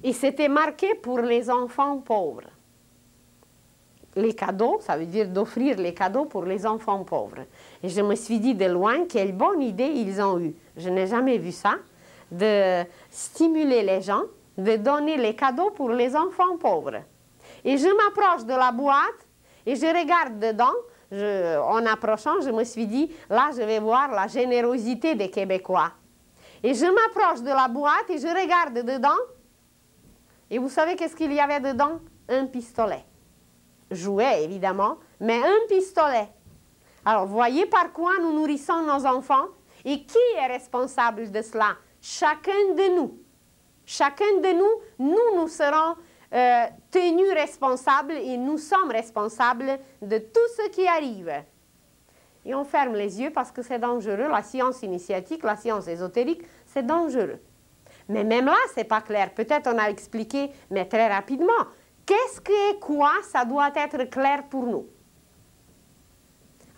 Et c'était marqué pour les enfants pauvres. Les cadeaux, ça veut dire d'offrir les cadeaux pour les enfants pauvres. Et je me suis dit de loin, quelle bonne idée ils ont eue. Je n'ai jamais vu ça, de stimuler les gens, de donner les cadeaux pour les enfants pauvres. Et je m'approche de la boîte et je regarde dedans. En approchant, je me suis dit, là, je vais voir la générosité des Québécois. Et je m'approche de la boîte et je regarde dedans. Et vous savez qu'est-ce qu'il y avait dedans? Un pistolet. Jouet, évidemment, mais un pistolet. Alors, voyez par quoi nous nourrissons nos enfants? Et qui est responsable de cela? Chacun de nous. Chacun de nous, nous serons tenus responsables et nous sommes responsables de tout ce qui arrive. Et on ferme les yeux parce que c'est dangereux. La science initiatique, la science ésotérique, c'est dangereux. Mais même là, ce n'est pas clair. Peut-être on a expliqué, mais très rapidement. Qu'est-ce que quoi? Ça doit être clair pour nous.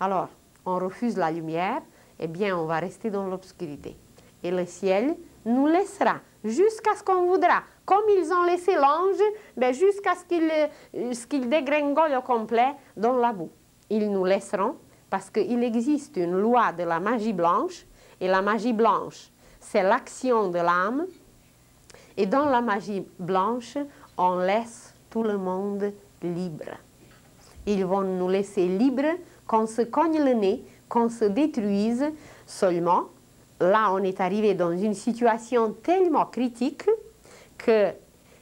Alors, on refuse la lumière, eh bien, on va rester dans l'obscurité. Et le ciel nous laissera jusqu'à ce qu'on voudra. Comme ils ont laissé l'ange, ben jusqu'à ce qu'il dégringole au complet dans la boue. Ils nous laisseront parce qu'il existe une loi de la magie blanche. Et la magie blanche, c'est l'action de l'âme. Et dans la magie blanche, on laisse tout le monde libre. Ils vont nous laisser libres, qu'on se cogne le nez, qu'on se détruise seulement. Là, on est arrivé dans une situation tellement critique que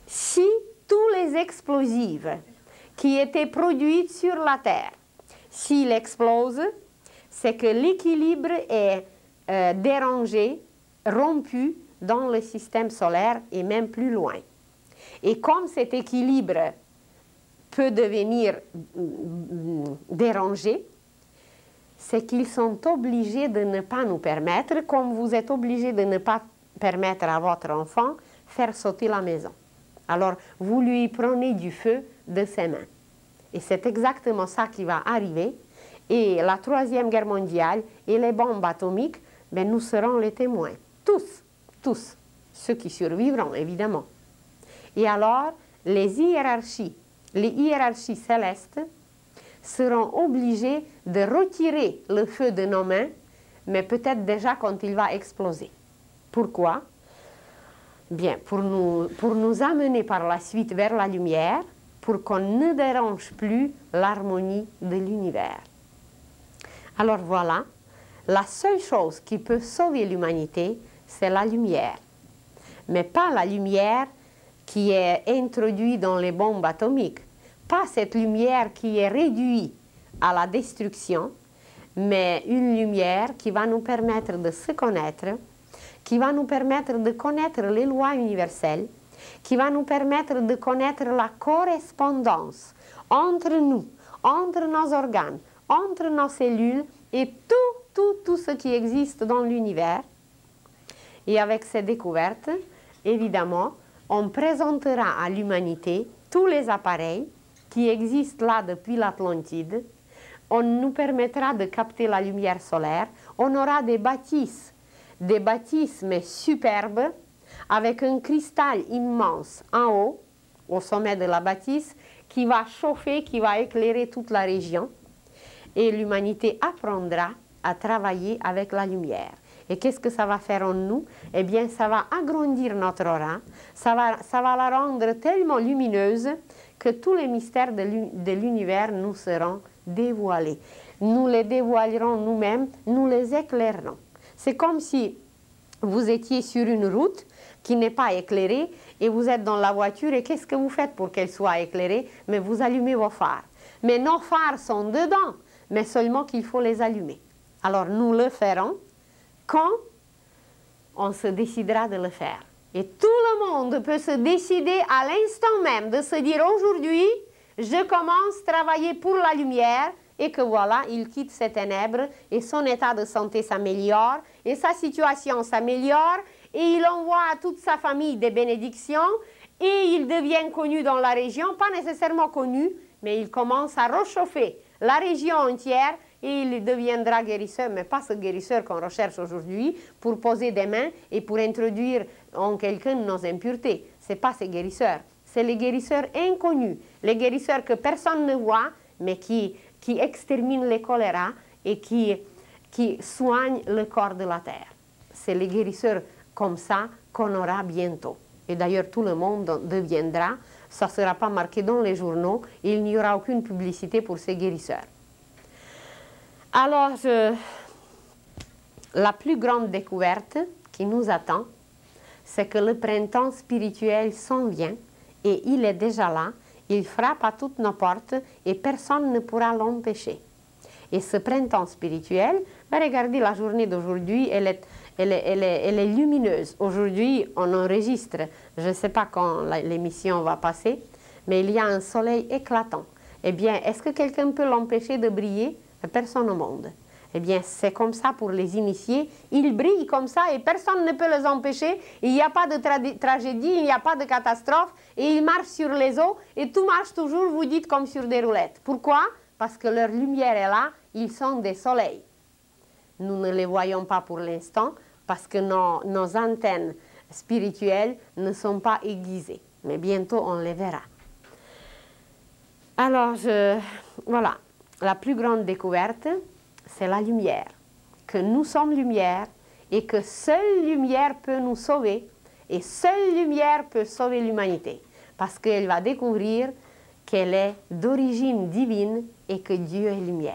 si tous les explosifs qui étaient produits sur la Terre, s'ils explosent, c'est que l'équilibre est dérangé, rompu dans le système solaire et même plus loin. Et comme cet équilibre peut devenir dérangé, c'est qu'ils sont obligés de ne pas nous permettre, comme vous êtes obligés de ne pas permettre à votre enfant faire sauter la maison. Alors, vous lui prenez du feu de ses mains. Et c'est exactement ça qui va arriver. Et la Troisième Guerre mondiale et les bombes atomiques, ben, nous serons les témoins. Tous, ceux qui survivront, évidemment. Et alors, les hiérarchies célestes seront obligés de retirer le feu de nos mains, mais peut-être déjà quand il va exploser. Pourquoi? Bien, pour nous amener par la suite vers la lumière, pour qu'on ne dérange plus l'harmonie de l'univers. Alors voilà, la seule chose qui peut sauver l'humanité, c'est la lumière. Mais pas la lumière qui est introduite dans les bombes atomiques, pas cette lumière qui est réduite à la destruction, mais une lumière qui va nous permettre de se connaître, qui va nous permettre de connaître les lois universelles, qui va nous permettre de connaître la correspondance entre nous, entre nos organes, entre nos cellules et tout ce qui existe dans l'univers. Et avec ces découvertes, évidemment, on présentera à l'humanité tous les appareils qui existent là depuis l'Atlantide. On nous permettra de capter la lumière solaire. On aura des bâtisses mais superbes, avec un cristal immense en haut, au sommet de la bâtisse, qui va chauffer, qui va éclairer toute la région. Et l'humanité apprendra à travailler avec la lumière. Et qu'est-ce que ça va faire en nous? Eh bien, ça va agrandir notre aura, ça va la rendre tellement lumineuse que tous les mystères de l'univers nous seront dévoilés. Nous les dévoilerons nous-mêmes, nous les éclairerons. C'est comme si vous étiez sur une route qui n'est pas éclairée et vous êtes dans la voiture et qu'est-ce que vous faites pour qu'elle soit éclairée? Mais vous allumez vos phares. Mais nos phares sont dedans, mais seulement qu'il faut les allumer. Alors nous le ferons quand on se décidera de le faire. Et tout le monde peut se décider à l'instant même de se dire aujourd'hui, je commence à travailler pour la lumière et que voilà, il quitte ces ténèbres et son état de santé s'améliore et sa situation s'améliore et il envoie à toute sa famille des bénédictions et il devient connu dans la région, pas nécessairement connu, mais il commence à réchauffer la région entière et il deviendra guérisseur, mais pas ce guérisseur qu'on recherche aujourd'hui pour poser des mains et pour introduire en quelqu'un nos impuretés. Ce n'est pas ces guérisseurs, c'est les guérisseurs inconnus, les guérisseurs que personne ne voit, mais qui exterminent les choléras et qui soignent le corps de la terre. C'est les guérisseurs comme ça qu'on aura bientôt. Et d'ailleurs, tout le monde deviendra, ça ne sera pas marqué dans les journaux, et il n'y aura aucune publicité pour ces guérisseurs. Alors, la plus grande découverte qui nous attend, c'est que le printemps spirituel s'en vient, et il est déjà là, il frappe à toutes nos portes, et personne ne pourra l'empêcher. Et ce printemps spirituel, regardez la journée d'aujourd'hui, elle est lumineuse. Aujourd'hui, on enregistre, je ne sais pas quand l'émission va passer, mais il y a un soleil éclatant. Eh bien, est-ce que quelqu'un peut l'empêcher de briller? Personne au monde. Eh bien, c'est comme ça pour les initiés. Ils brillent comme ça et personne ne peut les empêcher. Il n'y a pas de tragédie, il n'y a pas de catastrophe. Et ils marchent sur les eaux et tout marche toujours, vous dites, comme sur des roulettes. Pourquoi? Parce que leur lumière est là, ils sont des soleils. Nous ne les voyons pas pour l'instant parce que nos antennes spirituelles ne sont pas aiguisées. Mais bientôt, on les verra. Alors, voilà. La plus grande découverte, c'est la lumière. Que nous sommes lumière et que seule lumière peut nous sauver et seule lumière peut sauver l'humanité. Parce qu'elle va découvrir qu'elle est d'origine divine et que Dieu est lumière.